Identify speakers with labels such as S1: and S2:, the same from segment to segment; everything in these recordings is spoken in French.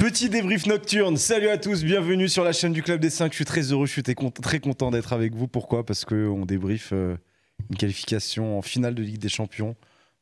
S1: Petit débrief nocturne, salut à tous, bienvenue sur la chaîne du Club des 5. Je suis très heureux, je suis très content d'être avec vous. Pourquoi? Parce qu'on débriefe une qualification en finale de Ligue des Champions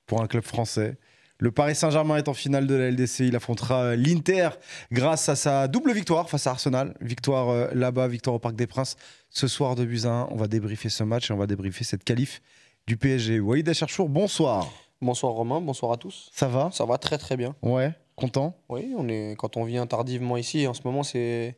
S1: pour un club français. Le Paris Saint-Germain est en finale de la LDC, il affrontera l'Inter grâce à sa double victoire face à Arsenal. Victoire là-bas, victoire au Parc des Princes. Ce soir de buts à 1, on va débriefer ce match et on va débriefer cette qualif du PSG. Walid Acharchour, bonsoir.
S2: Bonsoir Romain, bonsoir à tous.
S1: Ça va?
S2: Ça va très très bien.
S1: Ouais, content?
S2: Oui, quand on vient tardivement ici, en ce moment c'est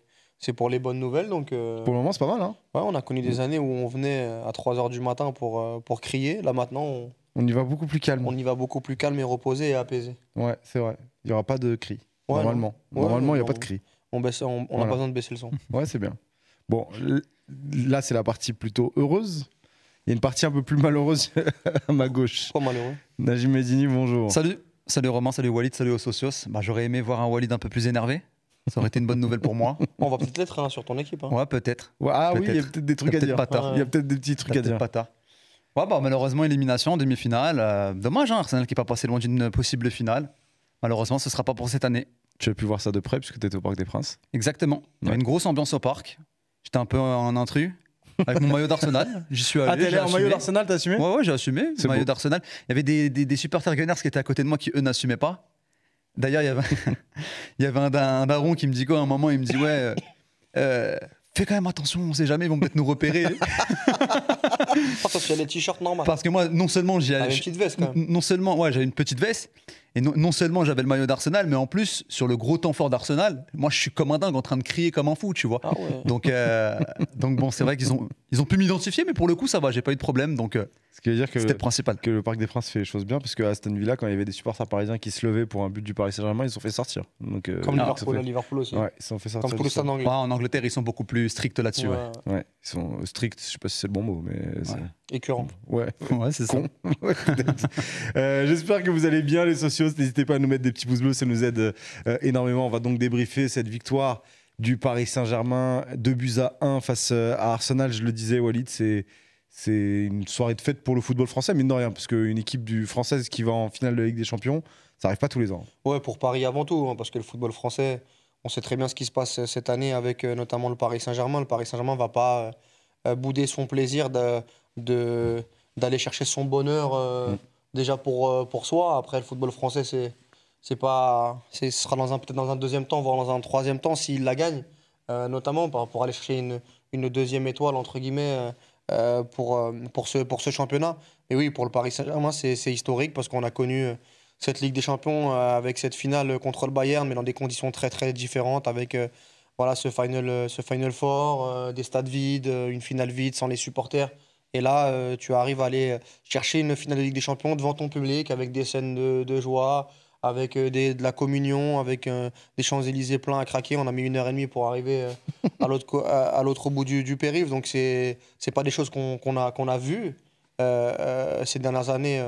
S2: pour les bonnes nouvelles. Donc,
S1: Pour le moment, c'est pas mal, hein?
S2: ouais, on a connu des années où on venait à 3 h du matin pour crier. Là maintenant,
S1: On y va beaucoup plus calme.
S2: on y va beaucoup plus calme et reposé et apaisé.
S1: Ouais, c'est vrai. Il n'y aura pas de cris.
S2: Ouais,
S1: Normalement.
S2: non.
S1: Normalement, il n'y a
S2: on-
S1: pas de cris.
S2: On n'a
S1: Voilà.
S2: pas besoin de baisser le son.
S1: Ouais, c'est bien. Bon, là, c'est la partie plutôt heureuse. Il y a une partie un peu plus malheureuse à ma gauche.
S2: Pas malheureux.
S1: Najim Medini, bonjour.
S3: Salut Romain, salut Walid, salut aux socios. J'aurais aimé voir un Walid un peu plus énervé. Ça aurait été une bonne nouvelle pour moi.
S2: On va peut-être être sur ton équipe. Hein.
S3: Ouais, peut-être.
S1: Ouais, ah oui, il y a
S3: Peut-être.
S1: peut-être des trucs à
S3: Peut-être
S1: dire.
S3: pas tard.
S1: Il y a peut-être des petits trucs à
S3: Peut-être
S1: dire.
S3: pas tard. Ouais, malheureusement, élimination en demi-finale. Dommage, hein, Arsenal qui n'est pas passé loin d'une possible finale. Malheureusement, ce ne sera pas pour cette année.
S1: Tu as pu voir ça de près puisque tu étais au Parc des Princes.
S3: Exactement. Il y avait une grosse ambiance au parc. J'étais un peu un intrus. Avec mon maillot d'Arsenal. J'y suis allé.
S1: Ah, t'es allé
S3: j'ai
S1: en maillot
S3: assumé.
S1: d'Arsenal, t'as assumé?
S3: Ouais, j'ai assumé.
S1: C'est
S3: Maillot
S1: beau.
S3: d'Arsenal. Il y avait des supporters Gunners qui étaient à côté de moi qui, eux, n'assumaient pas. D'ailleurs, il y avait un daron qui me dit quoi à un moment, il me dit ouais, fais quand même attention, on sait jamais, ils vont peut-être nous repérer.
S2: Toi, tu as les t-shirts normaux.
S3: Parce que moi, non seulement
S2: Avec une petite veste quand même.
S3: non seulement, ouais, j'avais une petite veste, et non seulement j'avais le maillot d'Arsenal, mais en plus, sur le gros temps fort d'Arsenal, moi, je suis comme un dingue en train de crier comme un fou, tu vois.
S2: Ah ouais.
S3: Donc bon, c'est vrai qu'ils ont pu m'identifier, mais pour le coup, ça va, j'ai pas eu de problème, donc
S1: Ce qui veut dire que,
S3: c'était le principal.
S1: que le Parc des Princes fait les choses bien, parce qu'à Aston Villa, quand il y avait des supporters parisiens qui se levaient pour un but du Paris Saint-Germain, ils se sont fait sortir. Donc,
S2: Comme
S1: ça
S2: Liverpool,
S1: fait-
S2: Liverpool aussi.
S1: Ouais, ils se sont fait sortir.
S2: Comme tout
S1: du
S2: le stade
S1: stade.
S2: anglais.
S3: Ouais, en Angleterre, ils sont beaucoup plus stricts là-dessus. Ouais,
S1: Ouais, ils sont stricts, je sais pas si c'est le bon mot, mais. c'est-
S2: Écœurant.
S1: Ouais.
S3: Ouais, c'est ça.
S1: Con. Ouais, peut-être. J'espère que vous allez bien, les socios. N'hésitez pas à nous mettre des petits pouces bleus, ça nous aide énormément. On va donc débriefer cette victoire du Paris Saint-Germain, 2 buts à 1 face à Arsenal. Je le disais, Walid, c'est une soirée de fête pour le football français, mine de rien, parce qu'une équipe française qui va en finale de la Ligue des Champions, ça n'arrive pas tous les ans.
S2: Ouais, pour Paris avant tout, hein, parce que le football français, on sait très bien ce qui se passe cette année avec notamment le Paris Saint-Germain. Le Paris Saint-Germain ne va pas bouder son plaisir d'aller chercher son bonheur déjà pour soi. Après, le football français, ce sera peut-être dans un deuxième temps, voire dans un troisième temps, s'il la gagne, notamment pour aller chercher une deuxième étoile, entre guillemets, pour ce championnat. Et oui, pour le Paris Saint-Germain, c'est historique parce qu'on a connu cette Ligue des Champions avec cette finale contre le Bayern, mais dans des conditions très très différentes, avec voilà, ce Final Four, des stades vides, une finale vide sans les supporters. Et là, tu arrives à aller chercher une finale de Ligue des Champions devant ton public, avec des scènes de joie, avec de la communion, avec des Champs-Élysées pleins à craquer. On a mis 1 h 30 pour arriver à l'autre bout du périph'. Donc, c'est pas des choses qu'on a vues ces dernières années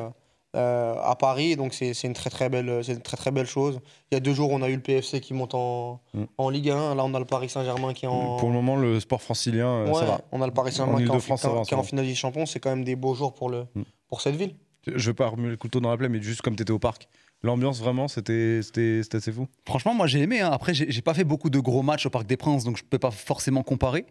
S2: à Paris. Donc, c'est une très belle chose. Il y a 2 jours, on a eu le PFC qui monte en Ligue 1. Là, on a le Paris Saint-Germain qui est en...
S1: Pour le moment, le sport francilien, ça
S2: Ouais,
S1: va.
S2: on a le Paris
S1: En
S2: Saint-Germain qui est en,
S1: Île-de-France, ça va en
S2: qui
S1: ce
S2: est en
S1: moment.
S2: finale des champions. C'est quand même des beaux jours pour cette ville.
S1: Je veux pas remuer le couteau dans la plaie, mais juste comme tu étais au parc, l'ambiance vraiment, c'était assez fou.
S3: Franchement, moi j'ai aimé. Hein. Après, j'ai pas fait beaucoup de gros matchs au Parc des Princes, donc je peux pas forcément comparer.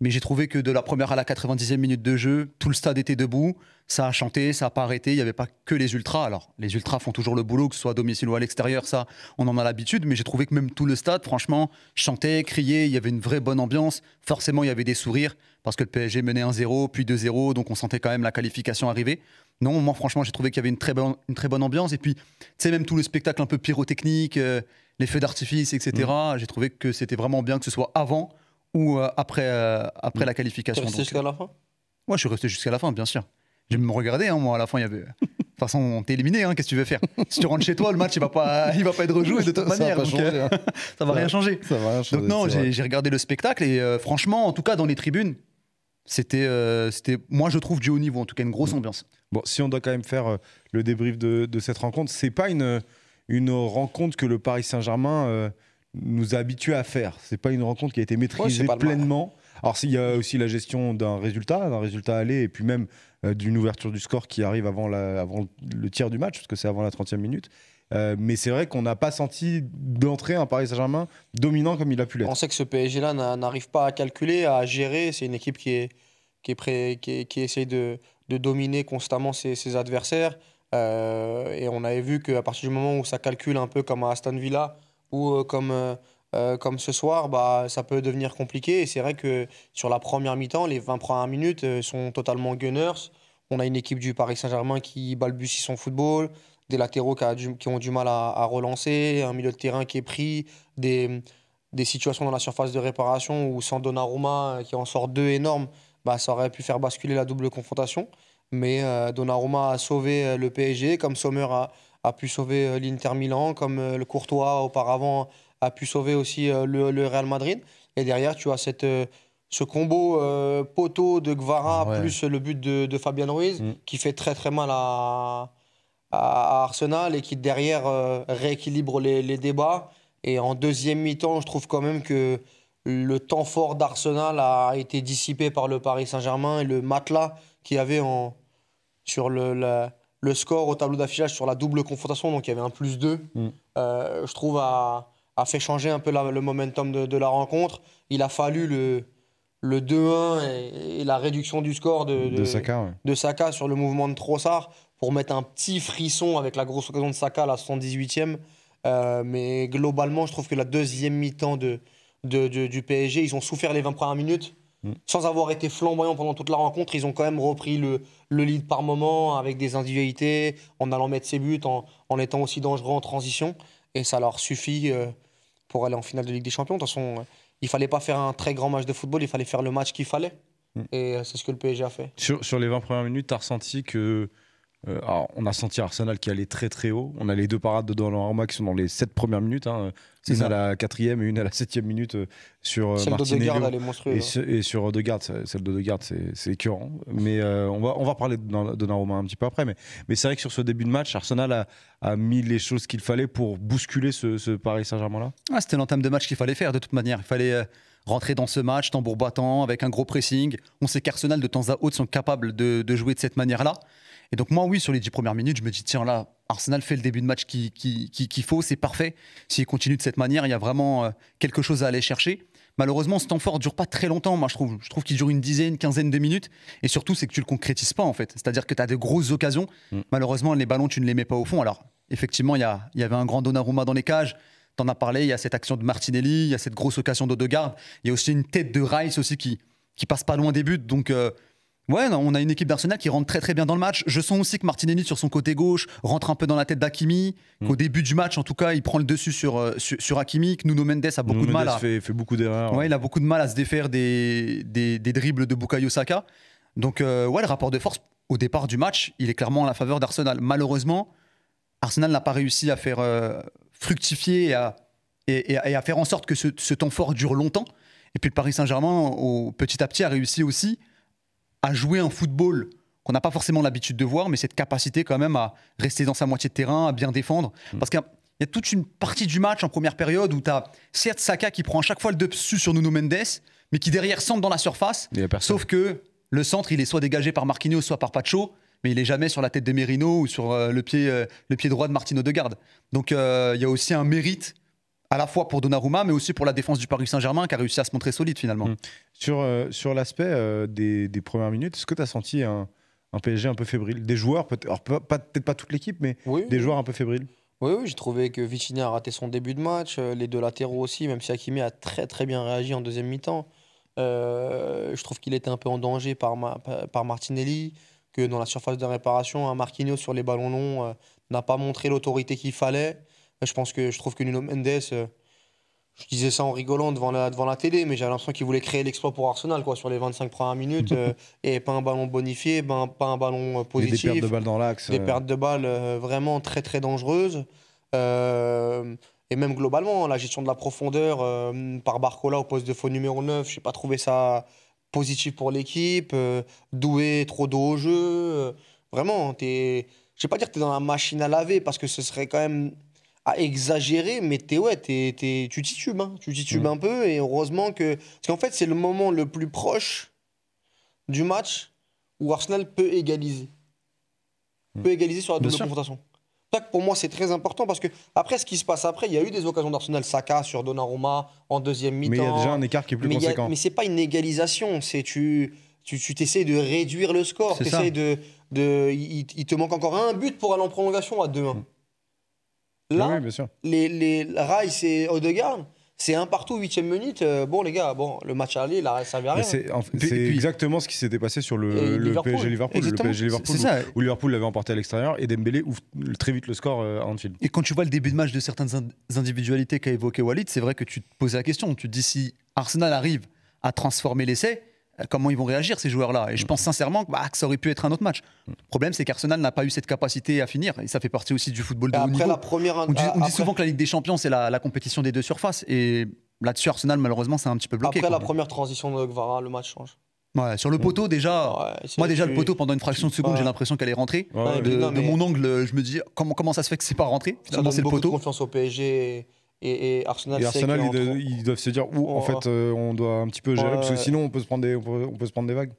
S3: Mais j'ai trouvé que de la première à la 90e minute de jeu, tout le stade était debout, ça a chanté, ça a pas arrêté, il n'y avait pas que les ultras. Alors, les ultras font toujours le boulot, que ce soit à domicile ou à l'extérieur, ça, on en a l'habitude, mais j'ai trouvé que même tout le stade, franchement, chantait, criait, il y avait une vraie bonne ambiance. Forcément, il y avait des sourires, parce que le PSG menait 1-0, puis 2-0, donc on sentait quand même la qualification arriver. Non, moi, franchement, j'ai trouvé qu'il y avait une très bonne ambiance, et puis, tu sais, même tout le spectacle un peu pyrotechnique, les feux d'artifice, etc., j'ai trouvé que c'était vraiment bien que ce soit avant ou après la
S2: Tu es
S3: qualification.
S2: resté
S3: Donc,
S2: jusqu'à la fin?
S3: moi, je suis resté jusqu'à la fin, bien sûr. J'ai même regardé, hein, moi, à la fin, il y avait... De toute façon, t'es éliminé, hein, qu'est-ce que tu veux faire? Si tu rentres chez toi, le match, il va pas être rejoué de toute
S1: Ça va
S3: manière.
S1: pas
S3: donc,
S1: changer, hein.
S3: ça va rien changer.
S1: Ça va rien changer,
S3: Donc non,
S1: c'est vrai.
S3: j'ai regardé le spectacle et franchement, en tout cas, dans les tribunes, c'était, moi, je trouve, du haut niveau, en tout cas, une grosse ambiance.
S1: Bon, si on doit quand même faire le débrief de cette rencontre, c'est pas une rencontre que le Paris Saint-Germain nous a habitués à faire. C'est pas une rencontre qui a été maîtrisée
S2: c'est pas le mal.
S1: pleinement. Alors s'il y a aussi la gestion d'un résultat aller, et puis même d'une ouverture du score qui arrive avant le tiers du match, parce que c'est avant la 30e minute. Mais c'est vrai qu'on n'a pas senti d'entrée un Paris Saint-Germain dominant comme il a pu l'être.
S2: On sait que ce PSG-là n'arrive pas à calculer, à gérer. C'est une équipe qui essaye de dominer constamment ses adversaires. Et on avait vu qu'à partir du moment où ça calcule un peu comme à Aston Villa ou comme ce soir, bah, ça peut devenir compliqué. Et c'est vrai que sur la première mi-temps, les 20 premières minutes sont totalement gunners. On a une équipe du Paris Saint-Germain qui balbutie son football, des latéraux qui ont du mal à relancer, un milieu de terrain qui est pris, des situations dans la surface de réparation où sans Donnarumma qui en sort deux énormes, bah, ça aurait pu faire basculer la double confrontation. Mais Donnarumma a sauvé le PSG, comme Sommer a pu sauver l'Inter Milan, comme le Courtois auparavant a pu sauver aussi le Real Madrid. Et derrière, tu as ce combo poteau de Gvara plus le but de Fabian Ruiz qui fait très très mal à Arsenal et qui derrière rééquilibre les débats. Et en deuxième mi-temps, je trouve quand même que le temps fort d'Arsenal a été dissipé par le Paris Saint-Germain et le matelas qu'il y avait sur le score au tableau d'affichage sur la double confrontation, donc il y avait un +2, je trouve a fait changer un peu le momentum de la rencontre. Il a fallu le 2-1 et la réduction du score de Saka sur le mouvement de Trossard pour mettre un petit frisson avec la grosse occasion de Saka à la 78e. Mais globalement, je trouve que la deuxième mi-temps du PSG, ils ont souffert les 20 premières minutes. Sans avoir été flamboyants pendant toute la rencontre, ils ont quand même repris le lead par moment avec des individualités, en allant mettre ses buts, en étant aussi dangereux en transition. Et ça leur suffit pour aller en finale de Ligue des Champions. De toute façon, il ne fallait pas faire un très grand match de football, il fallait faire le match qu'il fallait. Et c'est ce que le PSG a fait. Sur
S1: les 20 premières minutes, tu as ressenti que... alors, on a senti Arsenal qui allait très très haut. On a les deux parades de Donnarumma qui sont dans les 7 premières minutes. Une à la 4e et une à la 7e minute sur Martinelli.
S2: Celle d'Odegaard, elle est monstrueuse.
S1: Et sur Odegaard, celle d'Odegaard, c'est écœurant. Mais on va parler de Donnarumma un petit peu après. Mais c'est vrai que sur ce début de match, Arsenal a mis les choses qu'il fallait pour bousculer ce Paris Saint-Germain-là.
S3: C'était l'entame de match qu'il fallait faire de toute manière. Il fallait rentrer dans ce match tambour battant, avec un gros pressing. On sait qu'Arsenal, de temps à autre, sont capables de jouer de cette manière-là. Et donc moi, oui, sur les 10 premières minutes, je me dis, tiens là, Arsenal fait le début de match qu'il faut, c'est parfait. S'il continue de cette manière, il y a vraiment quelque chose à aller chercher. Malheureusement, ce temps fort ne dure pas très longtemps, moi je trouve. Je trouve qu'il dure une dizaine, quinzaine de minutes. Et surtout, c'est que tu ne le concrétises pas en fait. C'est-à-dire que tu as de grosses occasions. Malheureusement, les ballons, tu ne les mets pas au fond. Alors, effectivement, il y avait un grand Donnarumma dans les cages. T'en as parlé, il y a cette action de Martinelli, il y a cette grosse occasion d'Odegaard. Il y a aussi une tête de Rice aussi qui passe pas loin des buts. Donc... ouais, non, on a une équipe d'Arsenal qui rentre très très bien dans le match. Je sens aussi que Martinelli sur son côté gauche rentre un peu dans la tête d'Hakimi. Qu'au début du match, en tout cas, il prend le dessus sur Hakimi. Que Nuno Mendes a beaucoup de mal à
S1: fait beaucoup d'erreurs.
S3: Ouais, il a beaucoup de mal à se défaire des dribbles de Bukayo Saka. Donc ouais, le rapport de force au départ du match, il est clairement en la faveur d'Arsenal. Malheureusement, Arsenal n'a pas réussi à faire fructifier et à faire en sorte que ce temps fort dure longtemps. Et puis le Paris Saint-Germain, petit à petit, a réussi aussi à jouer un football qu'on n'a pas forcément l'habitude de voir, mais cette capacité quand même à rester dans sa moitié de terrain, à bien défendre. Parce qu'il y a toute une partie du match en première période où tu as certes Saka qui prend à chaque fois le dessus sur Nuno Mendes, mais qui derrière centre dans la surface. Sauf que le centre, il est soit dégagé par Marquinhos, soit par Pacho, mais il n'est jamais sur la tête de Merino ou sur le pied droit de Martin Odegaard. Donc il y a aussi un mérite à la fois pour Donnarumma, mais aussi pour la défense du Paris Saint-Germain qui a réussi à se montrer solide finalement.
S1: Sur l'aspect des premières minutes, est-ce que tu as senti un PSG un peu fébrile? Des joueurs, peut-être pas toute l'équipe, mais des joueurs un peu fébriles?
S2: Oui, j'ai trouvé que Vitinha a raté son début de match, les deux latéraux aussi, même si Hakimi a très très bien réagi en deuxième mi-temps. Je trouve qu'il était un peu en danger par Martinelli, que dans la surface de réparation, Marquinhos sur les ballons longs n'a pas montré l'autorité qu'il fallait. Je trouve que Nuno Mendes, je disais ça en rigolant devant la télé, mais j'avais l'impression qu'il voulait créer l'exploit pour Arsenal sur les 25 premières minutes, et pas un ballon bonifié, pas un ballon positif.
S1: Des pertes de balles dans l'axe.
S2: Des pertes de balles vraiment très très dangereuses. Et même globalement, la gestion de la profondeur par Barcola au poste de faux numéro 9, je n'ai pas trouvé ça positif pour l'équipe. Doué, trop dos au jeu. Vraiment, je ne vais pas dire que tu es dans la machine à laver, parce que ce serait quand même à exagérer, mais tu titubes, tu titubes un peu, et heureusement que... Parce qu'en fait, c'est le moment le plus proche du match où Arsenal peut égaliser. Peut égaliser sur la double confrontation. ça que pour moi, c'est très important parce que après, ce qui se passe après, il y a eu des occasions d'Arsenal, Saka sur Donnarumma en deuxième mi-temps.
S1: Mais il y a déjà un écart qui est plus conséquent.
S2: Mais c'est pas une égalisation, c'est tu t'essayes de réduire le score. Il te manque encore un but pour aller en prolongation à 2-1. Là,
S1: oui, bien sûr.
S2: les Rice et Odegaard, c'est un partout, 8e minute. Bon, les gars, le match aller, là, ça ne servait à rien.
S1: C'est exactement ce qui s'était passé sur le PSG-Liverpool. Le PSG-Liverpool où Liverpool l'avait emporté à l'extérieur et Dembélé ouvre très vite le score à Anfield.
S3: Et quand tu vois le début de match de certaines individualités qu'a évoqué Walid, c'est vrai que tu te posais la question. Tu te dis si Arsenal arrive à transformer l'essai, comment ils vont réagir ces joueurs-là? Et je pense sincèrement que ça aurait pu être un autre match. Le problème, c'est qu'Arsenal n'a pas eu cette capacité à finir. Et ça fait partie aussi du football de haut niveau. On dit souvent que la Ligue des Champions, c'est la compétition des deux surfaces. Et là-dessus, Arsenal, malheureusement, c'est un petit peu bloqué.
S2: Après la première transition de Gvara, le match change.
S3: Ouais, sur le poteau, déjà, le poteau, pendant une fraction de seconde, j'ai l'impression qu'elle est rentrée. De mon angle, je me dis comment ça se fait que c'est pas rentré.
S2: Finalement, c'est le poteau. Confiance au PSG. Et Arsenal,
S1: ils doivent se dire en fait on doit un petit peu gérer parce que sinon on peut se prendre des vagues.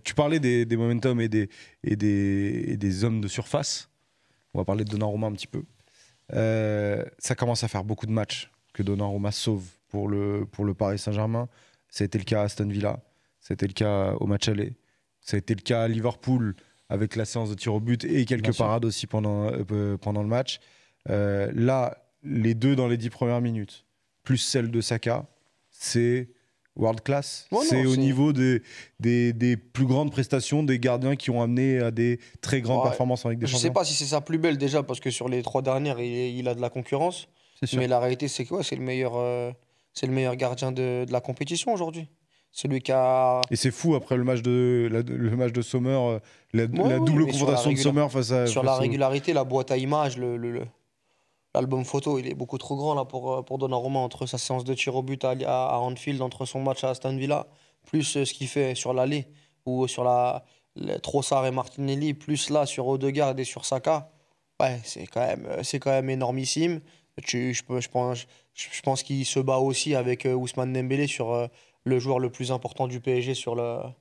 S1: Tu parlais des momentum et des hommes de surface. On va parler de Donnarumma un petit peu. Ça commence à faire beaucoup de matchs que Donnarumma sauve pour le Paris Saint-Germain. Ça a été le cas à Aston Villa, ça a été le cas au match aller, ça a été le cas à Liverpool avec la séance de tir au but et quelques parades aussi pendant le match. Là, les deux dans les 10 premières minutes, plus celle de Saka, c'est world class. C'est au niveau des plus grandes prestations des gardiens qui ont amené à des très grandes performances en Ligue des Champions.
S2: Je ne sais pas si c'est sa plus belle déjà, parce que sur les 3 dernières, il a de la concurrence. Mais la réalité, c'est que c'est le meilleur gardien de la compétition aujourd'hui. Celui qui a...
S1: Et c'est fou après le match de Sommer, la double confrontation de Sommer face à...
S2: Sur la régularité, la boîte à images, l'album photo, il est beaucoup trop grand là pour Donnarumma, entre sa séance de tir au but à Anfield, entre son match à Aston Villa, plus ce qu'il fait sur l'allée, ou sur Trossard et Martinelli, plus là sur Odegaard et sur Saka. C'est quand même énormissime. Je pense qu'il se bat aussi avec Ousmane Dembélé sur le joueur le plus important du PSG sur la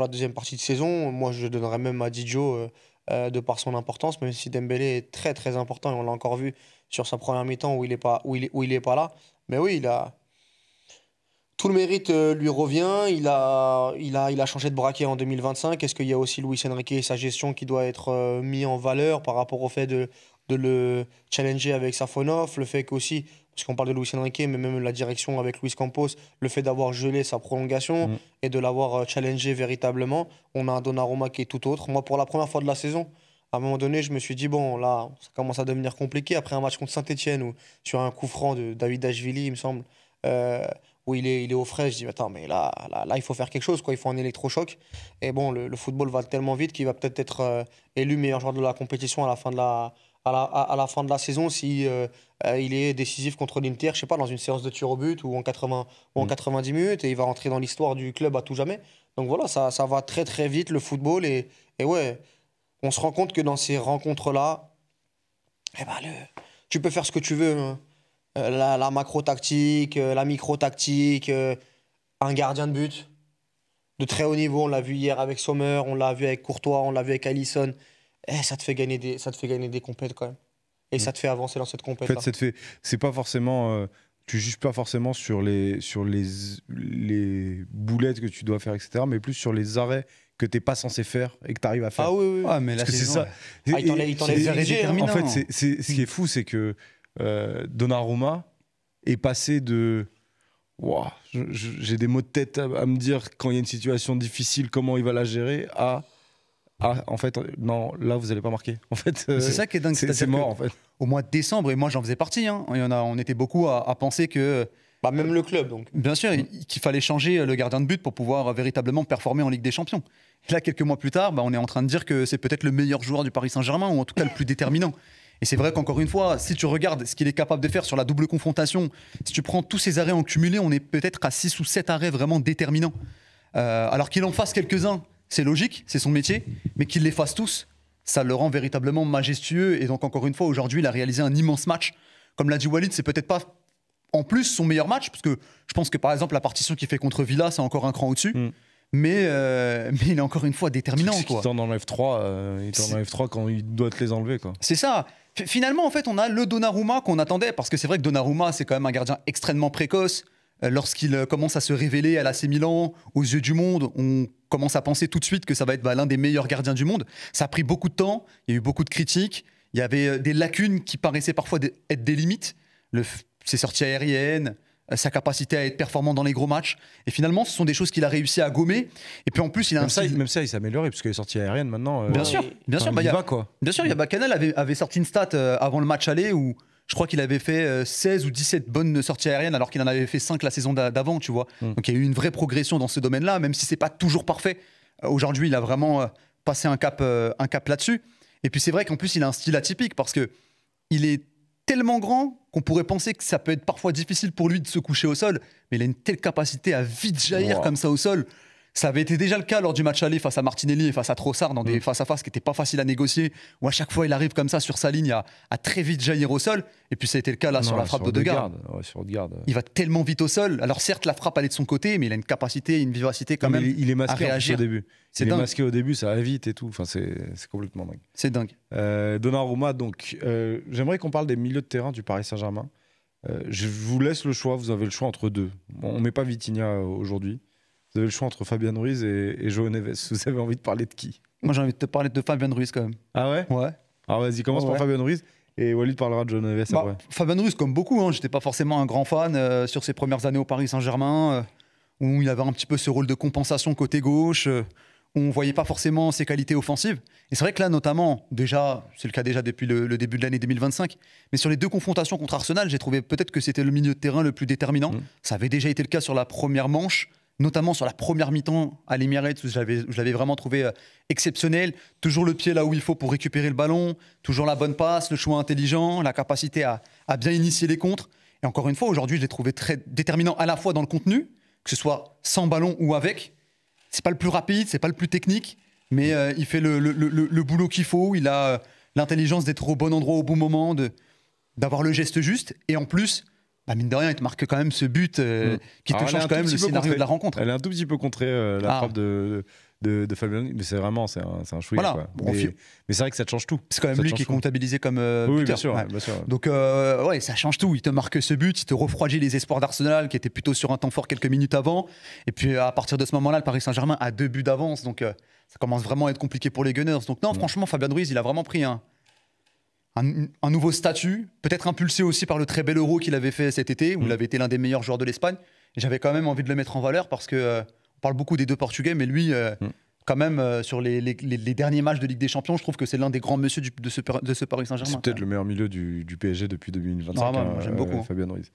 S2: deuxième partie de saison. Moi, je donnerais même à Didio de par son importance, même si Dembélé est très très important, et on l'a encore vu sur sa première mi-temps où il est pas là. Mais oui, il a tout le mérite lui revient. Il a changé de braquet en 2025. Est-ce qu'il y a aussi Luis Enrique et sa gestion qui doit être mis en valeur par rapport au fait de le challenger avec Safonov, le fait qu'aussi, parce qu'on parle de Luis Enrique, mais même la direction avec Luis Campos, le fait d'avoir gelé sa prolongation et de l'avoir challengé véritablement, on a un Donnarumma qui est tout autre. Moi, pour la première fois de la saison, à un moment donné, je me suis dit, bon, là, ça commence à devenir compliqué. Après un match contre Saint-Etienne, ou sur un coup franc de David Dashvili, il me semble, où il est au frais, je dis, attends, mais là, il faut faire quelque chose, quoi. Il faut un électrochoc. Et bon, le football va tellement vite qu'il va peut-être être élu meilleur joueur de la compétition à la fin de la saison si il est décisif contre l'Inter, je sais pas, dans une séance de tir au but ou en 90 minutes, et il va rentrer dans l'histoire du club à tout jamais. Donc voilà, ça va très très vite le football, et ouais, on se rend compte que dans ces rencontres-là, tu peux faire ce que tu veux, hein. La macro-tactique, la micro-tactique, un gardien de but de très haut niveau, on l'a vu hier avec Sommer, on l'a vu avec Courtois, on l'a vu avec Alisson. Ça te fait gagner des compètes quand même. Et ça te fait avancer dans cette compète.
S1: En fait, c'est pas forcément. Tu juges pas forcément sur les boulettes que tu dois faire, etc., mais plus sur les arrêts que t'es pas censé faire et que tu arrives à faire.
S2: Ah oui.
S3: Ah, mais là,
S1: c'est ça.
S2: Il t'enlève
S1: En
S2: déterminant.
S1: fait, ce qui est fou, c'est que Donnarumma est passé de. Wow, j'ai des mots de tête à me dire quand il y a une situation difficile, comment il va la gérer, en fait, non, là, vous n'allez pas marquer. En fait,
S3: c'est ça qui est dingue.
S1: C'est mort, en fait.
S3: Au mois de décembre, et moi, j'en faisais partie, hein, on était beaucoup à penser que...
S2: même le club, donc.
S3: Bien sûr, qu'il fallait changer le gardien de but pour pouvoir véritablement performer en Ligue des Champions. Et là, quelques mois plus tard, on est en train de dire que c'est peut-être le meilleur joueur du Paris Saint-Germain, ou en tout cas le plus déterminant. Et c'est vrai qu'encore une fois, si tu regardes ce qu'il est capable de faire sur la double confrontation, si tu prends tous ces arrêts en cumulé, on est peut-être à 6 ou 7 arrêts vraiment déterminants. Alors qu'il en fasse quelques-uns, c'est logique, c'est son métier, mais qu'il les fasse tous, ça le rend véritablement majestueux. Et donc, encore une fois, aujourd'hui, il a réalisé un immense match. Comme l'a dit Walid, c'est peut-être pas en plus son meilleur match, parce que je pense que, par exemple, la partition qu'il fait contre Villa, c'est encore un cran au-dessus. mais il est encore une fois déterminant.
S1: Il
S3: Quoi.
S1: t'en enlève 3, il t'en enlève 3 quand il doit te les enlever. Quoi.
S3: C'est ça. Finalement, en fait, on a le Donnarumma qu'on attendait, parce que c'est vrai que Donnarumma, c'est quand même un gardien extrêmement précoce. Lorsqu'il commence à se révéler à l'AC Milan, aux yeux du monde, on commence à penser tout de suite que ça va être l'un des meilleurs gardiens du monde. Ça a pris beaucoup de temps, il y a eu beaucoup de critiques, il y avait des lacunes qui paraissaient parfois être des limites. Ses sorties aériennes, sa capacité à être performant dans les gros matchs. Et finalement, ce sont des choses qu'il a réussi à gommer. Et puis en plus, il a
S1: même ça, il s'est amélioré, parce que les sorties aériennes, maintenant...
S3: Bien sûr.
S1: Il va, quoi.
S3: Bien sûr, Canal avait sorti une stat avant le match aller où je crois qu'il avait fait 16 ou 17 bonnes sorties aériennes alors qu'il en avait fait 5 la saison d'avant, tu vois. Donc il y a eu une vraie progression dans ce domaine-là, même si c'est pas toujours parfait. Aujourd'hui, il a vraiment passé un cap là-dessus. Et puis c'est vrai qu'en plus, il a un style atypique parce que il est tellement grand qu'on pourrait penser que ça peut être parfois difficile pour lui de se coucher au sol, mais il a une telle capacité à vite jaillir comme ça au sol. Ça avait été déjà le cas lors du match aller face à Martinelli et face à Trossard dans des face-à-face qui n'étaient pas faciles à négocier, où à chaque fois il arrive comme ça sur sa ligne à très vite jaillir au sol. Et puis ça a été le cas là sur la frappe d'Odegaard.
S1: Sur Odegaard.
S3: Il va tellement vite au sol. Alors certes, la frappe elle est de son côté, mais il a une capacité, une vivacité quand même.
S1: Il est masqué
S3: à réagir
S1: au début. Il est masqué au début, ça va vite et tout. Enfin, c'est complètement dingue.
S3: C'est dingue.
S1: Donnarumma, donc, j'aimerais qu'on parle des milieux de terrain du Paris Saint-Germain. Je vous laisse le choix. Vous avez le choix entre deux. Bon, on met pas Vitinha aujourd'hui. Vous avez le choix entre Fabian Ruiz et João Neves. Vous avez envie de parler de qui?
S3: Moi, j'ai envie de te parler de Fabian Ruiz quand même.
S1: Ah ouais?
S3: Ouais.
S1: Alors vas-y, commence par Fabian Ruiz et Walid parlera de João Neves après.
S3: Fabian Ruiz, comme beaucoup, j'étais pas forcément un grand fan sur ses premières années au Paris Saint-Germain, où il avait un petit peu ce rôle de compensation côté gauche, où on voyait pas forcément ses qualités offensives. Et c'est vrai que là, notamment, déjà, c'est le cas déjà depuis le début de l'année 2025, mais sur les 2 confrontations contre Arsenal, j'ai trouvé peut-être que c'était le milieu de terrain le plus déterminant. Ça avait déjà été le cas sur la première manche, notamment sur la première mi-temps à l'Emirates, où je l'avais vraiment trouvé exceptionnel. Toujours le pied là où il faut pour récupérer le ballon, toujours la bonne passe, le choix intelligent, la capacité à bien initier les contres. Et encore une fois, aujourd'hui, je l'ai trouvé très déterminant à la fois dans le contenu, que ce soit sans ballon ou avec. C'est pas le plus rapide, c'est pas le plus technique, mais il fait le boulot qu'il faut. Il a l'intelligence d'être au bon endroit au bon moment, d'avoir le geste juste. Et en plus, mine de rien, il te marque quand même ce but qui te change quand même le scénario de la rencontre.
S1: Elle est un tout petit peu contrée, la frappe de Fabian, mais c'est vraiment c'est un chouïa.
S3: Voilà.
S1: Quoi. Mais c'est vrai que ça te change tout.
S3: C'est quand même lui qui est comptabilisé comme
S1: oui,
S3: buteur.
S1: Bien sûr.
S3: Donc ça change tout. Il te marque ce but, il te refroidit les espoirs d'Arsenal qui étaient plutôt sur un temps fort quelques minutes avant. Et puis à partir de ce moment-là, le Paris Saint-Germain a 2 buts d'avance. Donc ça commence vraiment à être compliqué pour les Gunners. Donc non, franchement, Fabian Ruiz, il a vraiment pris un nouveau statut, peut-être impulsé aussi par le très bel Euro qu'il avait fait cet été, où il avait été l'un des meilleurs joueurs de l'Espagne. Et j'avais quand même envie de le mettre en valeur parce que on parle beaucoup des 2 Portugais, mais lui, quand même, sur les derniers matchs de Ligue des Champions, je trouve que c'est l'un des grands messieurs de ce Paris Saint-Germain.
S1: C'est peut-être le meilleur milieu du PSG depuis 2025.
S3: Moi, j'aime beaucoup.
S1: Fabian Ruiz.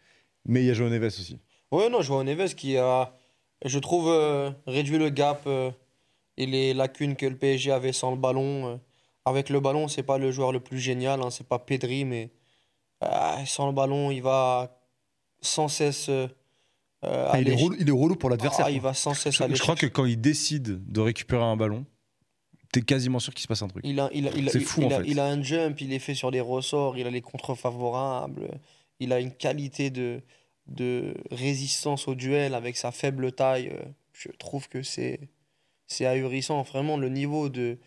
S1: Mais il y a João Neves aussi.
S2: Ouais, non, João Neves qui a, je trouve, réduit le gap et les lacunes que le PSG avait sans le ballon. Avec le ballon, c'est pas le joueur le plus génial, c'est pas Pedri, mais sans le ballon, il va sans cesse
S3: il est relou pour l'adversaire.
S2: Il va sans cesse aller
S1: Je crois que quand il décide de récupérer un ballon, t'es quasiment sûr qu'il se passe un truc. C'est fou en fait.
S2: Il a un jump, il est fait sur des ressorts, il a les contres favorables, il a une qualité de résistance au duel avec sa faible taille. Je trouve que c'est ahurissant. Vraiment, le niveau de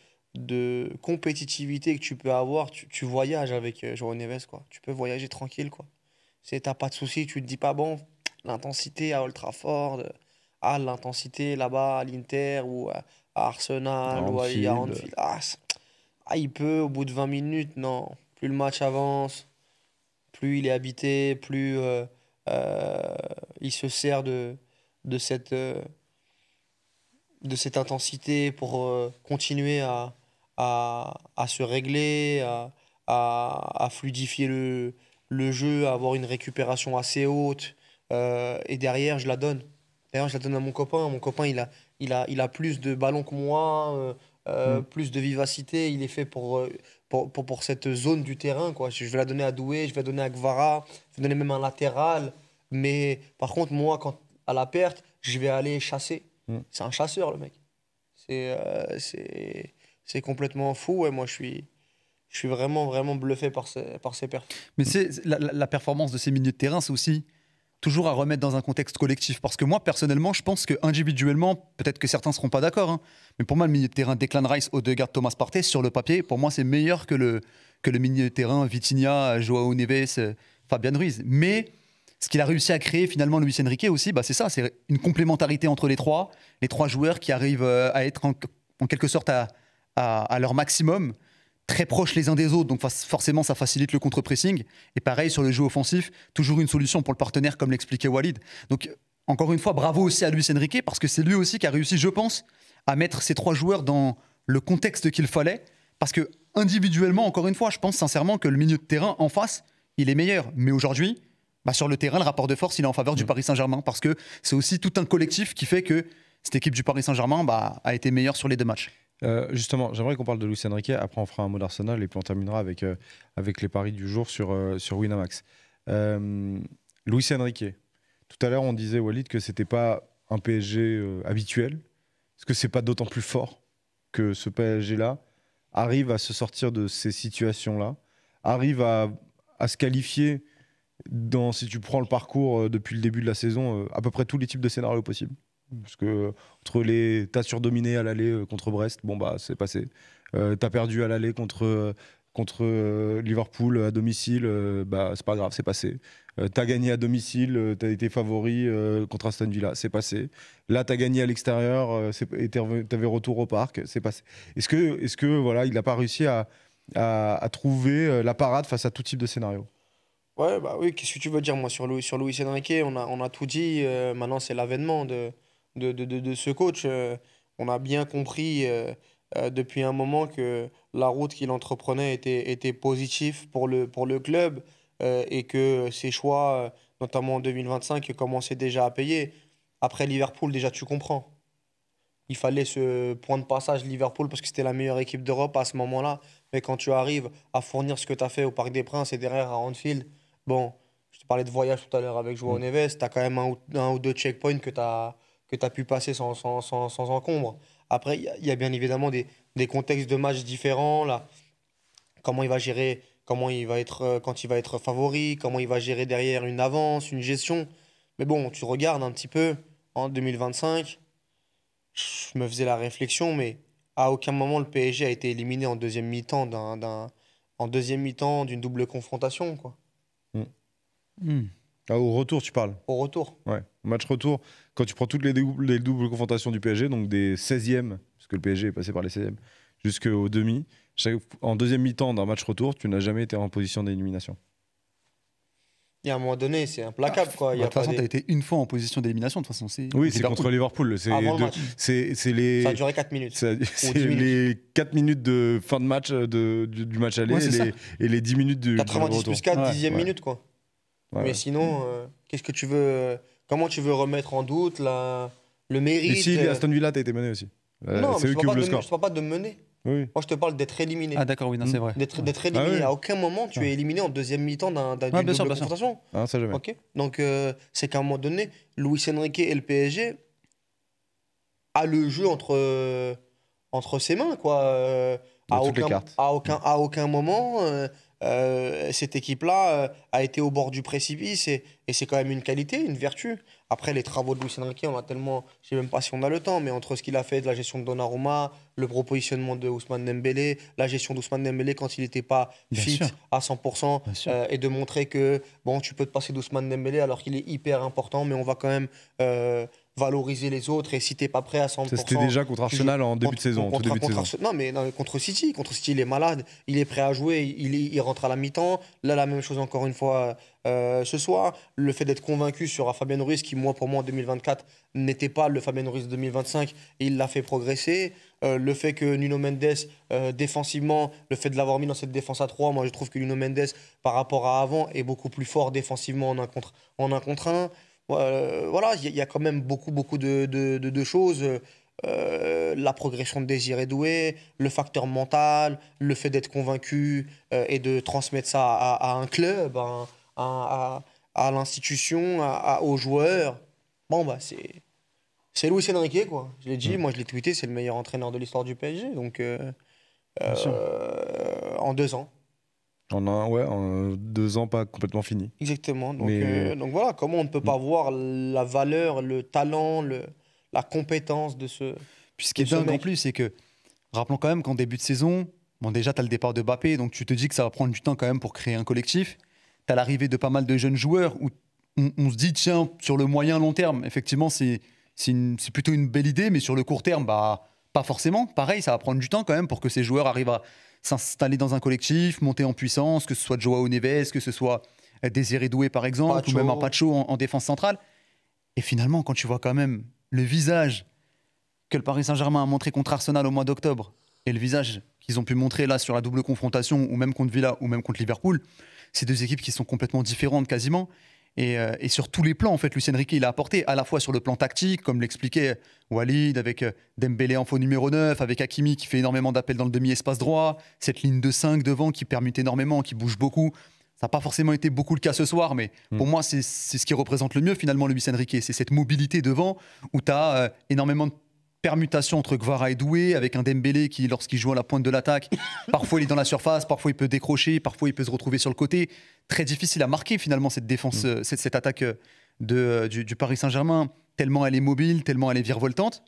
S2: compétitivité que tu peux avoir, tu voyages avec João Neves, quoi. Tu peux voyager tranquille, quoi. T'as pas de soucis, tu te dis pas, bon, l'intensité à Old Trafford, l'intensité là-bas à l'Inter ou à Arsenal ou à Anfield. Il peut, au bout de 20 minutes, non. Plus le match avance, plus il est habité, plus il se sert de cette intensité pour continuer à se régler, à fluidifier le jeu, à avoir une récupération assez haute. Et derrière, je la donne. D'ailleurs, je la donne à mon copain. Mon copain, il a plus de ballons que moi, plus de vivacité. Il est fait pour cette zone du terrain, quoi. Je vais la donner à Doué, je vais la donner à Kvara, je vais donner même un latéral. Mais par contre, moi, quand à la perte, je vais aller chasser. C'est un chasseur, le mec. C'est complètement fou. Et moi, je suis vraiment, vraiment bluffé par ses perfs.
S3: Mais la performance de ces milieux de terrain, c'est aussi toujours à remettre dans un contexte collectif. Parce que moi, personnellement, je pense que individuellement, peut-être que certains ne seront pas d'accord, hein, mais pour moi, le milieu de terrain Declan Rice, Odegaard, Thomas Partey, sur le papier, pour moi, c'est meilleur que le milieu de terrain Vitinha, Joao Neves, Fabian Ruiz. Mais ce qu'il a réussi à créer finalement Luis Enrique aussi, bah, c'est ça, c'est une complémentarité entre les trois joueurs qui arrivent à être en quelque sorte à leur maximum, très proches les uns des autres, donc forcément ça facilite le contre-pressing. Et pareil sur le jeu offensif, toujours une solution pour le partenaire, comme l'expliquait Walid. Donc encore une fois, bravo aussi à Luis Enrique, parce que c'est lui aussi qui a réussi, je pense, à mettre ces trois joueurs dans le contexte qu'il fallait, parce que individuellement, encore une fois, je pense sincèrement que le milieu de terrain en face, il est meilleur. Mais aujourd'hui, bah, sur le terrain, le rapport de force, il est en faveur du Paris Saint-Germain, parce que c'est aussi tout un collectif qui fait que cette équipe du Paris Saint-Germain a été meilleure sur les 2 matchs.
S1: Justement, j'aimerais qu'on parle de Luis Enrique. Après, on fera un mot d'Arsenal et puis on terminera avec les paris du jour sur Winamax. Luis Enrique. Tout à l'heure, on disait, Walid, que c'était pas un PSG habituel. Est-ce que c'est pas d'autant plus fort que ce PSG-là arrive à se sortir de ces situations-là, arrive à se qualifier si tu prends le parcours depuis le début de la saison, à peu près tous les types de scénarios possibles? Parce que t'as surdominé à l'aller contre Brest, bon bah c'est passé. T'as perdu à l'aller contre Liverpool à domicile, bah c'est pas grave, c'est passé. T'as gagné à domicile, t'as été favori contre Aston Villa, c'est passé. Là t'as gagné à l'extérieur, et t'avais retour au parc, c'est passé. Est-ce que voilà, il n'a pas réussi à trouver la parade face à tout type de scénario?
S2: Ouais, bah oui, qu'est-ce que tu veux dire, moi, sur Luis Enrique, on a tout dit. Maintenant, c'est l'avènement de ce coach. On a bien compris depuis un moment que la route qu'il entreprenait était positive pour le club et que ses choix, notamment en 2025, commençaient déjà à payer. Après Liverpool, déjà, tu comprends. Il fallait ce point de passage Liverpool parce que c'était la meilleure équipe d'Europe à ce moment-là. Mais quand tu arrives à fournir ce que tu as fait au Parc des Princes et derrière à Anfield, bon, je te parlais de voyage tout à l'heure avec Joao Neves, tu as quand même un ou deux checkpoints que tu as pu passer sans encombre. Après, il y a bien évidemment des contextes de matchs différents. Là. Comment il va gérer, comment il va être, quand il va être favori, comment il va gérer derrière une avance, une gestion. Mais bon, tu regardes un petit peu en 2025. Je me faisais la réflexion, mais à aucun moment le PSG a été éliminé en deuxième mi-temps d'une double confrontation, quoi.
S1: Au retour, tu parles?
S2: Au retour.
S1: Ouais. Match retour, quand tu prends toutes les doubles confrontations du PSG, donc des 16e, parce que le PSG est passé par les 16e, jusqu'au demi, en deuxième mi-temps d'un match retour, tu n'as jamais été en position d'élimination.
S2: Il y a un moment donné, c'est implacable, quoi.
S3: De toute façon, tu as été une fois en position d'élimination. De toute façon,
S1: oui, c'est contre Liverpool.
S2: Avant le match. Ça a duré 4 minutes.
S1: C'est les 4 minutes de fin de match du match aller et les 10 minutes du
S2: 90
S1: retour.
S2: plus 4, 10e minute, quoi. Ouais. Mais sinon, qu'est-ce que tu veux comment tu veux remettre en doute le mérite?
S1: Ici, Aston Villa, tu as été mené aussi.
S2: Non,
S1: c'est eux qui ouvrent le score.
S2: Je ne parle pas de mener.
S1: Oui.
S2: Moi, je te parle d'être éliminé.
S3: Ah d'accord, oui, non, c'est vrai.
S2: D'être éliminé. À aucun moment, tu es éliminé en deuxième mi-temps d'une double confrontation.
S1: Ah, ça jamais.
S2: Okay. Donc, c'est qu'à un moment donné, Luis Enrique et le PSG a le jeu entre ses mains, quoi. À aucun moment, cette équipe-là a été au bord du précipice et c'est quand même une qualité, une vertu. Après, les travaux de Luis Enrique, on a tellement, je sais même pas si on a le temps, mais entre ce qu'il a fait de la gestion de Donnarumma, le repositionnement de Ousmane Dembélé, la gestion d'Ousmane Dembélé quand il n'était pas fit à 100%, et de montrer que bon, tu peux te passer d'Ousmane Dembélé alors qu'il est hyper important, mais on va quand même valoriser les autres, et si t'es pas prêt à 100%.
S1: C'était déjà contre Arsenal en début de saison.
S2: Non, mais contre City, il est malade, il est prêt à jouer, il rentre à la mi-temps. Là, la même chose encore une fois ce soir. Le fait d'être convaincu sur Fabien Ruiz, qui pour moi en 2024 n'était pas le Fabien Ruiz 2025, et il l'a fait progresser. Le fait que Nuno Mendes, défensivement, le fait de l'avoir mis dans cette défense à 3, moi je trouve que Nuno Mendes, par rapport à avant, est beaucoup plus fort défensivement en un contre 1. Voilà, il y a quand même beaucoup de choses. La progression de Désiré Doué, le facteur mental, le fait d'être convaincu et de transmettre ça à un club, à l'institution, aux joueurs. Bon, bah, c'est Luis Enrique, quoi. Je l'ai dit, moi je l'ai tweeté, c'est le meilleur entraîneur de l'histoire du PSG. Donc, en 2 ans.
S1: En 2 ans, pas complètement fini.
S2: Exactement. Donc,
S1: Mais-
S2: donc voilà, comment on ne peut pas voir la valeur, le talent, la compétence de ce.
S3: Puis ce qui est
S2: de ce
S3: dingue en
S2: mec.
S3: plus, c'est que, rappelons quand même qu'en début de saison, bon, déjà, tu as le départ de Mbappé, donc tu te dis que ça va prendre du temps quand même pour créer un collectif. Tu as l'arrivée de pas mal de jeunes joueurs où on se dit, tiens, sur le moyen long terme, effectivement, c'est plutôt une belle idée, mais sur le court terme, bah, pas forcément. Pareil, ça va prendre du temps quand même pour que ces joueurs arrivent à s'installer dans un collectif, monter en puissance, que ce soit Joao Neves, que ce soit Désiré Doué par exemple,
S2: Pacho.
S3: ou même un Pacho en défense centrale. Et finalement, quand tu vois quand même le visage que le Paris Saint-Germain a montré contre Arsenal au mois d'octobre et le visage qu'ils ont pu montrer là sur la double confrontation, ou même contre Villa, ou même contre Liverpool, c'est deux équipes qui sont complètement différentes quasiment. Et sur tous les plans, en fait, Luis Enrique, il a apporté à la fois sur le plan tactique, comme l'expliquait Walid, avec Dembélé en faux numéro 9, avec Hakimi qui fait énormément d'appels dans le demi-espace droit, cette ligne de 5 devant qui permute énormément, qui bouge beaucoup. Ça n'a pas forcément été beaucoup le cas ce soir, mais pour moi, c'est ce qui représente le mieux finalement Luis Enrique. C'est cette mobilité devant où tu as énormément de permutations entre Kvara et Doué, avec un Dembélé qui, lorsqu'il joue à la pointe de l'attaque, parfois il est dans la surface, parfois il peut décrocher, parfois il peut se retrouver sur le côté. Très difficile à marquer finalement cette défense, cette attaque du Paris Saint-Germain, tellement elle est mobile, tellement elle est virevoltante.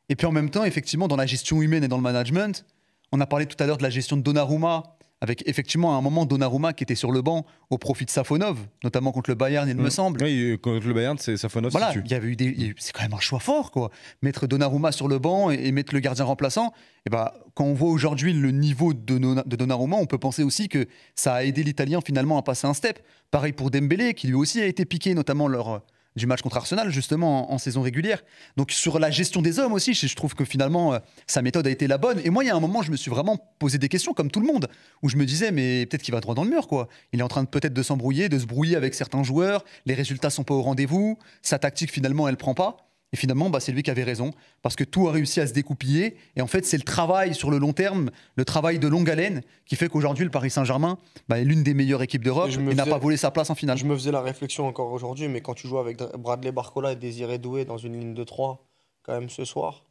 S3: Et puis en même temps, effectivement, dans la gestion humaine et dans le management, on a parlé tout à l'heure de la gestion de Donnarumma, avec effectivement à un moment Donnarumma qui était sur le banc au profit de Safonov, notamment contre le Bayern, il me semble.
S1: Oui, contre le Bayern, c'est Safonov
S3: Voilà,
S1: qui tue.
S3: c'est quand même un choix fort, quoi. Mettre Donnarumma sur le banc et mettre le gardien remplaçant. Et ben, quand on voit aujourd'hui le niveau de Donnarumma, on peut penser aussi que ça a aidé l'Italien finalement à passer un step. Pareil pour Dembélé, qui lui aussi a été piqué, notamment lors du match contre Arsenal, justement en saison régulière. Donc sur la gestion des hommes aussi, je trouve que finalement sa méthode a été la bonne. Et moi, il y a un moment, je me suis vraiment posé des questions, comme tout le monde, où je me disais, mais peut-être qu'il va droit dans le mur, quoi. Il est en train peut-être de s'embrouiller, de se brouiller avec certains joueurs. Les résultats sont pas au rendez-vous. Sa tactique, finalement, elle prend pas. Et finalement, c'est lui qui avait raison, parce que tout a réussi à se découpiller. Et en fait, c'est le travail sur le long terme, le travail de longue haleine, qui fait qu'aujourd'hui, le Paris Saint-Germain est l'une des meilleures équipes d'Europe et n'a pas volé sa place en finale.
S2: Je me faisais la réflexion encore aujourd'hui, mais quand tu joues avec Bradley Barcola et Désiré Doué dans une ligne de 3, quand même ce soir,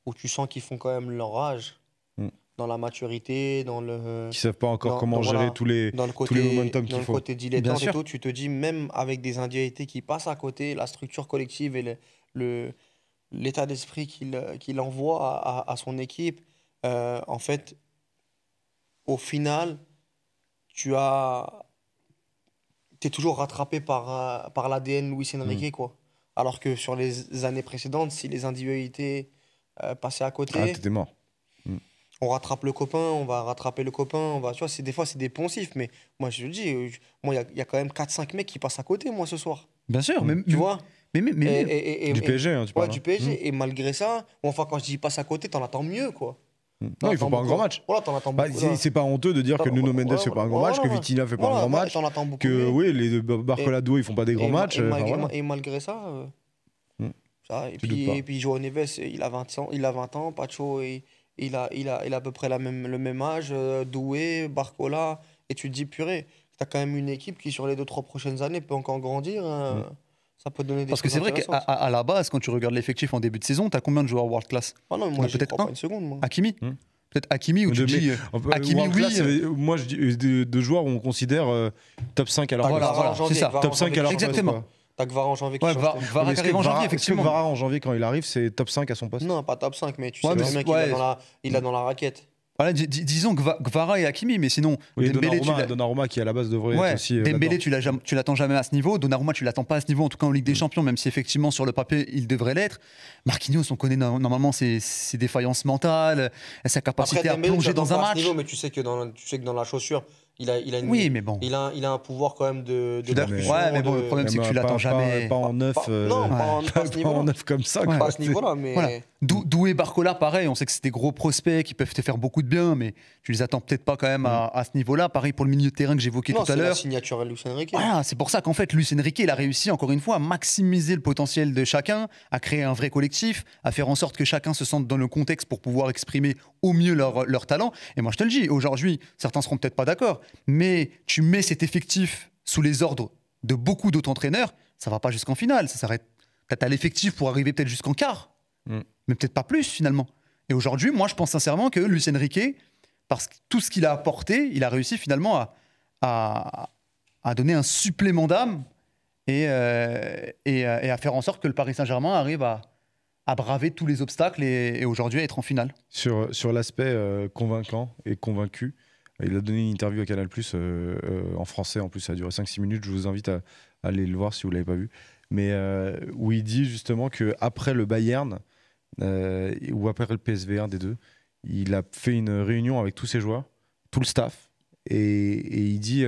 S2: où tu sens qu'ils font quand même leur âge, dans la maturité, dans le...
S1: Qui savent pas encore comment gérer tous les momentum qu'il faut.
S2: Dans le côté dilettante et tout, tu te dis, même avec des individualités qui passent à côté, la structure collective et l'état d'esprit qu'il envoie à son équipe, en fait, au final, tu es toujours rattrapé par l'ADN Luis Enrique, quoi. Alors que sur les années précédentes, si les individualités passaient à côté,
S1: t'étais mort.
S2: On rattrape le copain, on va rattraper le copain, tu vois, des fois c'est des poncifs, mais moi je le dis, il y a quand même 4-5 mecs qui passent à côté, moi, ce soir.
S3: Bien sûr,
S2: tu vois.
S3: Mais
S1: du PSG, hein, tu parles.
S2: Ouais, du PSG, et malgré ça, enfin, quand je dis passe à côté, t'en attends mieux, quoi.
S1: Non, il faut pas un grand match.
S2: Voilà, t'en attends beaucoup.
S1: C'est pas honteux de dire que Nuno Mendes fait pas un grand match, que Vitinha fait pas un grand match,
S2: t'en attends beaucoup
S1: que
S2: mieux.
S1: oui, les Barcola Doué ils font pas des grands matchs.
S2: Et malgré ça, et puis Joao Neves, il a 20 ans, Pacho, il a à peu près le même âge, Doué, Barcola, et tu te dis, purée, t'as quand même une équipe qui, sur les 2-3 prochaines années, peut encore grandir. Ça peut donner des
S3: Parce que c'est vrai qu'à la base, quand tu regardes l'effectif en début de saison, t'as combien de joueurs world class?
S2: Ah non, moi, peut-être pas une seconde. Moi.
S3: Hakimi Peut-être Hakimi, où tu dis.
S1: Hakimi, oui. Moi, je dis de joueurs où on considère top 5 à leur
S3: place. Voilà, c'est ça.
S1: Top 5 à leur place.
S3: Exactement.
S2: T'as Kvara en janvier qui
S3: Kvara qui arrive en janvier, effectivement.
S1: Kvara en janvier, quand il arrive, c'est top 5 à son poste?
S2: Non, pas top 5, mais tu sais, le mec, il a dans la raquette.
S3: Voilà, disons Kvara et Hakimi, mais sinon
S1: oui, Donnarumma qui à la base devrait être aussi
S3: Dembélé, tu l'attends jamais à ce niveau. Donnarumma, tu l'attends pas à ce niveau, en tout cas en Ligue des Champions, même si effectivement sur le papier il devrait l'être. Marquinhos, on connaît normalement ses défaillances mentales, sa capacité à plonger dans un match.
S2: Mais tu sais que dans la chaussure, il a un pouvoir quand même de
S3: ouais, mais bon, le problème c'est que tu l'attends jamais.
S1: Pas en neuf.
S2: Non, pas à ce niveau-là.
S1: Pas en neuf comme ça.
S2: Pas à ce niveau-là, mais.
S3: Voilà. Doué, Barcola, pareil, on sait que c'est des gros prospects qui peuvent te faire beaucoup de bien, mais tu les attends peut-être pas quand même à ce niveau-là. Pareil pour le milieu de terrain que j'évoquais tout à l'heure.
S2: C'est la signature Luis Enrique.
S3: Voilà, c'est pour ça qu'en fait, Luis Enrique, il a réussi encore une fois à maximiser le potentiel de chacun, à créer un vrai collectif, à faire en sorte que chacun se sente dans le contexte pour pouvoir exprimer au mieux leur talent. Et moi, je te le dis, aujourd'hui, certains seront peut-être pas d'accord, mais tu mets cet effectif sous les ordres de beaucoup d'autres entraîneurs, ça va pas jusqu'en finale, ça s'arrête peut-être à l'effectif pour arriver peut-être jusqu'en quart. Mais peut-être pas plus finalement. Et aujourd'hui, moi je pense sincèrement que Luis Enrique, parce que tout ce qu'il a apporté, il a réussi finalement à donner un supplément d'âme et à faire en sorte que le Paris Saint-Germain arrive à braver tous les obstacles et aujourd'hui à être en finale.
S1: Sur l'aspect convaincant et convaincu, il a donné une interview à Canal+, en français, en plus ça a duré 5-6 minutes, je vous invite à aller le voir si vous ne l'avez pas vu, mais où il dit justement qu'après le Bayern, ou après le PSV, un des deux, il a fait une réunion avec tous ses joueurs, tout le staff, et il dit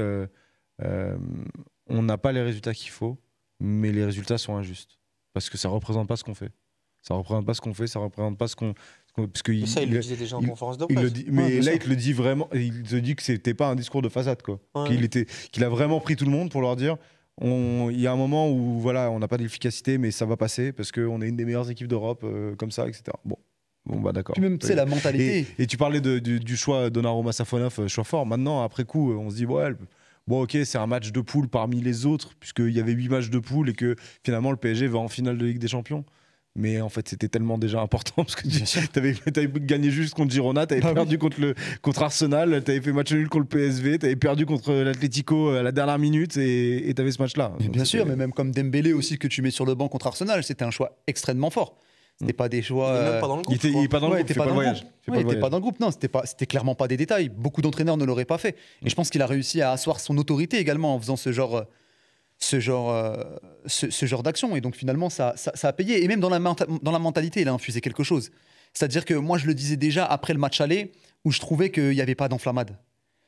S1: on n'a pas les résultats qu'il faut, mais les résultats sont injustes, parce que ça ne représente pas ce qu'on fait. Ça ne représente pas ce qu'on fait, ça ne représente pas ce qu'on... Parce que
S2: Mais ça, il le disait déjà en conférence de presse.
S1: Mais là, il te le dit vraiment. Il te dit que c'était pas un discours de façade, quoi.
S2: Ouais.
S1: Qu'il a vraiment pris tout le monde pour leur dire il y a un moment où voilà, on n'a pas d'efficacité, mais ça va passer parce qu'on est une des meilleures équipes d'Europe, comme ça, etc. Bon, bah d'accord.
S3: Puis même, tu sais, la mentalité.
S1: Et tu parlais du choix Donnarumma Safonov, choix fort. Maintenant, après coup, on se dit ouais. Bon, ok, c'est un match de poule parmi les autres, puisqu'il y avait 8 matchs de poule et que finalement le PSG va en finale de Ligue des Champions. Mais en fait, c'était tellement déjà important parce que tu avais gagné juste contre Girona, tu avais perdu contre Arsenal, tu avais fait match nul contre le PSV, tu avais perdu contre l'Atlético à la dernière minute et tu avais ce match-là.
S3: Bien sûr, mais même comme Dembélé aussi que tu mets sur le banc contre Arsenal, c'était un choix extrêmement fort. C'était pas des choix.
S2: Il est même pas dans le groupe.
S1: Il était pas dans le groupe, il fait pas le voyage.
S3: Il était pas dans le groupe, non, c'était clairement pas des détails. Beaucoup d'entraîneurs ne l'auraient pas fait. Et je pense qu'il a réussi à asseoir son autorité également en faisant ce genre d'action. Et donc finalement, ça a payé. Et même dans la mentalité, il a infusé quelque chose. C'est-à-dire que moi, je le disais déjà après le match aller, où je trouvais qu'il n'y avait pas d'enflammade. Tu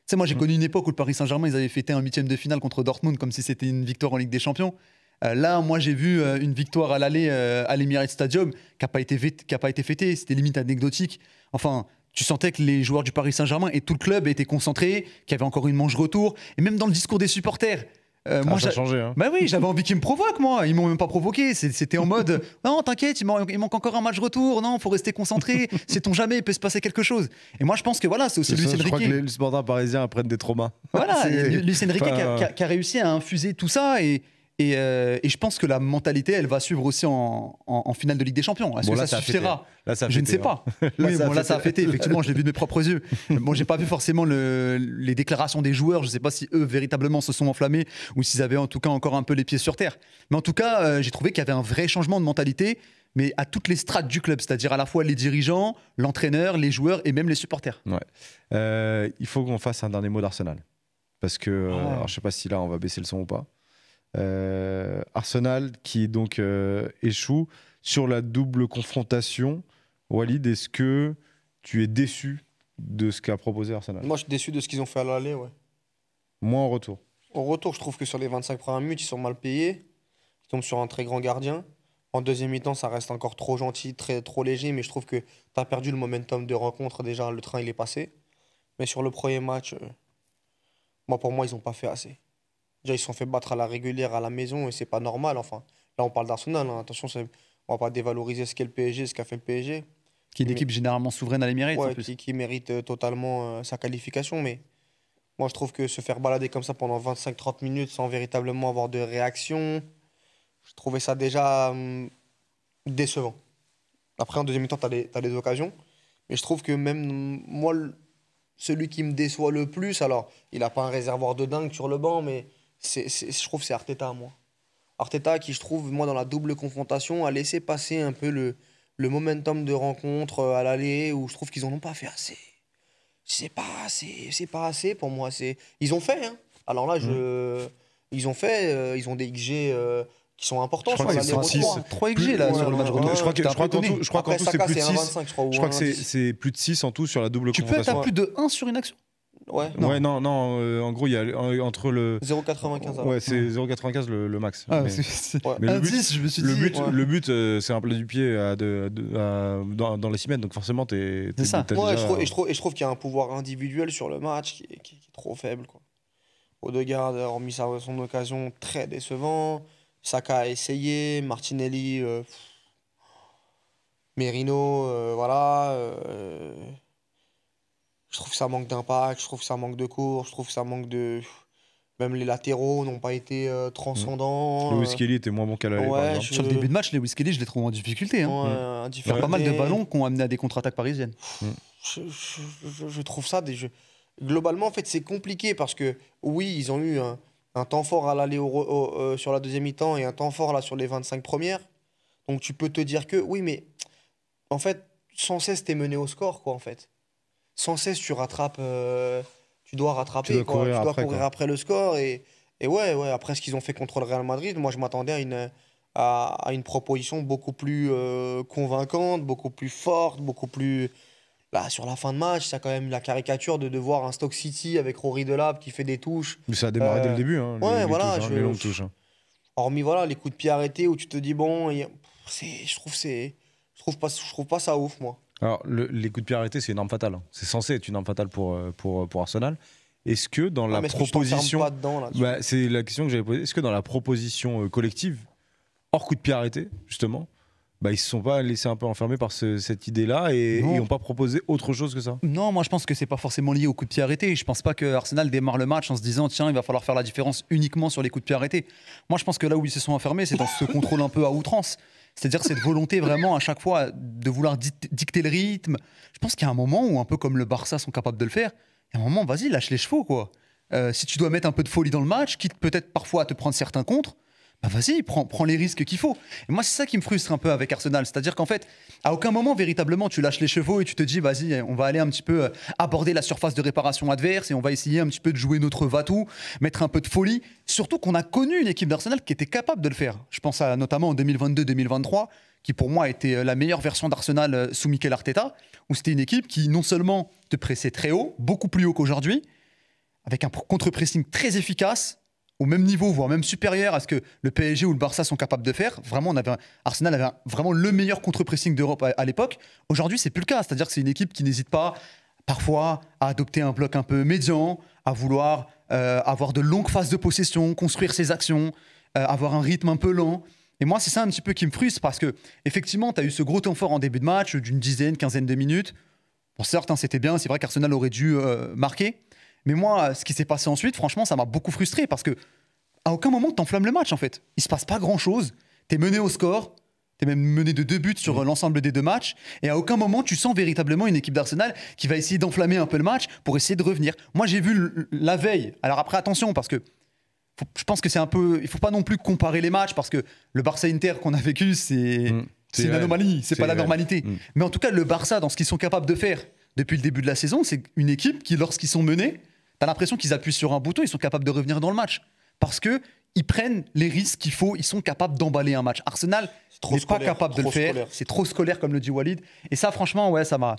S3: sais, moi, j'ai connu une époque où le Paris Saint-Germain, ils avaient fêté un 8e de finale contre Dortmund comme si c'était une victoire en Ligue des Champions. Là, moi, j'ai vu une victoire à l'aller à l'Emirates Stadium qui n'a pas été fêtée. C'était limite anecdotique. Enfin, tu sentais que les joueurs du Paris Saint-Germain et tout le club étaient concentrés, qu'il y avait encore une manche retour. Et même dans le discours des supporters,
S1: moi, ça a changé. Hein.
S3: Bah oui, j'avais envie qu'ils me provoquent, moi. Ils m'ont même pas provoqué. C'était en mode non, t'inquiète, il manque encore un match retour. Non, faut rester concentré. Sait-on jamais, il peut se passer quelque chose. Et moi, je pense que voilà, c'est aussi Luis Enrique.
S1: Je crois que les supporters parisiens apprennent des traumas.
S3: Voilà, Luis Enrique qui a réussi à infuser tout ça et je pense que la mentalité, elle va suivre aussi en finale de Ligue des Champions. Est-ce que ça suffira ? Je ne sais pas. Là, ça a fêté. Effectivement, je l'ai vu de mes propres yeux. Bon, j'ai pas vu forcément les déclarations des joueurs. Je ne sais pas si eux, véritablement, se sont enflammés ou s'ils avaient en tout cas encore un peu les pieds sur terre. Mais en tout cas, j'ai trouvé qu'il y avait un vrai changement de mentalité, mais à toutes les strates du club, c'est-à-dire à la fois les dirigeants, l'entraîneur, les joueurs et même les supporters.
S1: Ouais. Il faut qu'on fasse un dernier mot d'Arsenal. Parce que, alors, je ne sais pas si là, on va baisser le son ou pas. Arsenal qui donc échoue sur la double confrontation. Walid, est-ce que tu es déçu de ce qu'a proposé Arsenal ?
S2: Moi, je suis déçu de ce qu'ils ont fait à l'aller, ouais.
S1: Moi, en retour.
S2: Au retour, je trouve que sur les 25 premières minutes, ils sont mal payés. Ils tombent sur un très grand gardien. En deuxième mi-temps, ça reste encore trop gentil, trop léger, mais je trouve que tu as perdu le momentum de rencontre. Déjà, le train, il est passé. Mais sur le premier match, pour moi, ils n'ont pas fait assez. Déjà, ils se sont fait battre à la régulière à la maison et c'est pas normal. Enfin, là, on parle d'Arsenal. Hein. Attention, on va pas dévaloriser ce qu'est le PSG, ce qu'a fait le PSG.
S3: Qui est une équipe généralement souveraine à l'Emirates.
S2: Ouais, qui mérite totalement sa qualification. Mais moi, je trouve que se faire balader comme ça pendant 25-30 minutes sans véritablement avoir de réaction, je trouvais ça déjà décevant. Après, en deuxième mi-temps, tu as des occasions. Mais je trouve que même moi, celui qui me déçoit le plus, alors, il n'a pas un réservoir de dingue sur le banc, mais je trouve que c'est Arteta, moi. Arteta qui, je trouve, moi, dans la double confrontation, a laissé passer un peu le momentum de rencontre à l'aller, où je trouve qu'ils n'en ont pas fait assez. C'est pas assez pour moi. Ils ont fait, hein. Alors là, ils ont fait, ils ont des XG qui sont importants.
S1: Je crois que c'est
S3: 3 XG là, sur le match retour.
S1: Je crois qu'en tout, c'est plus de 6.
S2: 25,
S1: je crois que c'est plus de 6 en tout sur la double confrontation.
S3: Tu peux être à plus de 1 sur une action.
S1: Non, en gros, il y a entre le
S2: 0,95.
S1: Ouais, c'est 0,95 le max.
S3: Ah,
S1: mais
S3: le but, je me suis dit.
S1: Le but, c'est un plat du pied dans les 6 mètres, donc forcément, t'es.
S3: C'est ça.
S2: Je trouve qu'il y a un pouvoir individuel sur le match qui est trop faible, quoi. Odegaard a remis son occasion très décevant. Saka a essayé. Martinelli. Merino, voilà. Je trouve que ça manque d'impact, je trouve que ça manque de course, je trouve que ça manque de... Même les latéraux n'ont pas été transcendants.
S1: Lewis Kelly était moins bon qu'à l'aller, par exemple.
S3: Sur le début de match, Lewis Kelly, je l'ai trouvé en difficulté. Hein. Il y a pas mal de ballons qui ont amené à des contre-attaques parisiennes.
S2: Je trouve ça... globalement, en fait, c'est compliqué parce que, oui, ils ont eu un temps fort à l'aller sur la deuxième mi-temps et un temps fort là sur les 25 premières. Donc, tu peux te dire que, oui, mais en fait, sans cesse, t'es mené au score, quoi, en fait. Sans cesse, tu rattrapes, tu dois rattraper,
S1: Tu dois
S2: quoi.
S1: courir
S2: Tu dois
S1: après,
S2: courir
S1: quoi.
S2: après le score. Et ouais, après ce qu'ils ont fait contre le Real Madrid, moi, je m'attendais à une proposition beaucoup plus convaincante, beaucoup plus forte, beaucoup plus. Là, sur la fin de match, c'est quand même la caricature de voir un Stoke City avec Rory Delap qui fait des touches.
S1: Mais ça a démarré dès le début, hein,
S2: Ouais,
S1: les
S2: voilà,
S1: touches, hein, les longues touches. Hein.
S2: hormis voilà, les coups de pied arrêtés où tu te dis, bon, je trouve pas ça ouf, moi.
S1: Alors, les coups de pied arrêtés, c'est une arme fatale. Hein. C'est censé être une arme fatale pour Arsenal. Est-ce que dans la
S2: Mais est-ce que tu t'enfermes
S1: proposition.
S2: pas dedans, là,
S1: Bah, c'est la question que j'avais posée. Est-ce que dans la proposition collective, hors coup de pied arrêté, justement, bah, ils se sont pas laissés un peu enfermer par cette idée-là et
S3: Non.
S1: ils n'ont pas proposé autre chose que ça?
S3: Non, moi je pense que c'est pas forcément lié au coup de pied arrêté. Je pense pas que Arsenal démarre le match en se disant tiens, il va falloir faire la différence uniquement sur les coups de pied arrêtés. Moi je pense que là où ils se sont enfermés, c'est dans ce contrôle un peu à outrance. C'est-à-dire cette volonté vraiment à chaque fois de vouloir dicter le rythme. Je pense qu'il y a un moment où, un peu comme le Barça sont capables de le faire, il y a un moment, vas-y, lâche les chevaux, quoi. Si tu dois mettre un peu de folie dans le match, quitte peut-être parfois à te prendre certains contres, bah vas-y, prends les risques qu'il faut. Et moi, c'est ça qui me frustre un peu avec Arsenal. C'est-à-dire qu'en fait, à aucun moment, véritablement, tu lâches les chevaux et tu te dis, vas-y, on va aller un petit peu aborder la surface de réparation adverse et on va essayer un petit peu de jouer notre va-tout, mettre un peu de folie. Surtout qu'on a connu une équipe d'Arsenal qui était capable de le faire. Je pense à notamment en 2022-2023, qui pour moi était la meilleure version d'Arsenal sous Mikel Arteta, où c'était une équipe qui non seulement te pressait très haut, beaucoup plus haut qu'aujourd'hui, avec un contre-pressing très efficace, au même niveau, voire même supérieur à ce que le PSG ou le Barça sont capables de faire. Vraiment, Arsenal avait vraiment le meilleur contre-pressing d'Europe à l'époque. Aujourd'hui, c'est plus le cas. C'est-à-dire que c'est une équipe qui n'hésite pas, parfois, à adopter un bloc un peu médian, à vouloir avoir de longues phases de possession, construire ses actions, avoir un rythme un peu lent. Et moi, c'est ça un petit peu qui me frustre parce que, effectivement, tu as eu ce gros temps fort en début de match, d'une dizaine, quinzaine de minutes. Bon, certes, hein, c'était bien. C'est vrai qu'Arsenal aurait dû marquer. Mais moi, ce qui s'est passé ensuite, franchement, ça m'a beaucoup frustré parce que à aucun moment, tu enflammes le match, en fait. Il se passe pas grand-chose. Tu es mené au score. Tu es même mené de 2 buts sur l'ensemble des 2 matchs. Et à aucun moment, tu sens véritablement une équipe d'Arsenal qui va essayer d'enflammer un peu le match pour essayer de revenir. Moi, j'ai vu la veille. Alors après, attention, parce que je pense que c'est un peu... Il faut pas non plus comparer les matchs parce que le Barça-Inter qu'on a vécu, c'est une anomalie. C'est pas la normalité. Mais en tout cas, le Barça, dans ce qu'ils sont capables de faire depuis le début de la saison, c'est une équipe qui, lorsqu'ils sont menés, tu as l'impression qu'ils appuient sur un bouton, ils sont capables de revenir dans le match. Parce qu'ils prennent les risques qu'il faut, ils sont capables d'emballer un match. Arsenal n'est pas capable de le faire, c'est trop scolaire comme le dit Walid. Et ça, franchement, ouais, ça m'a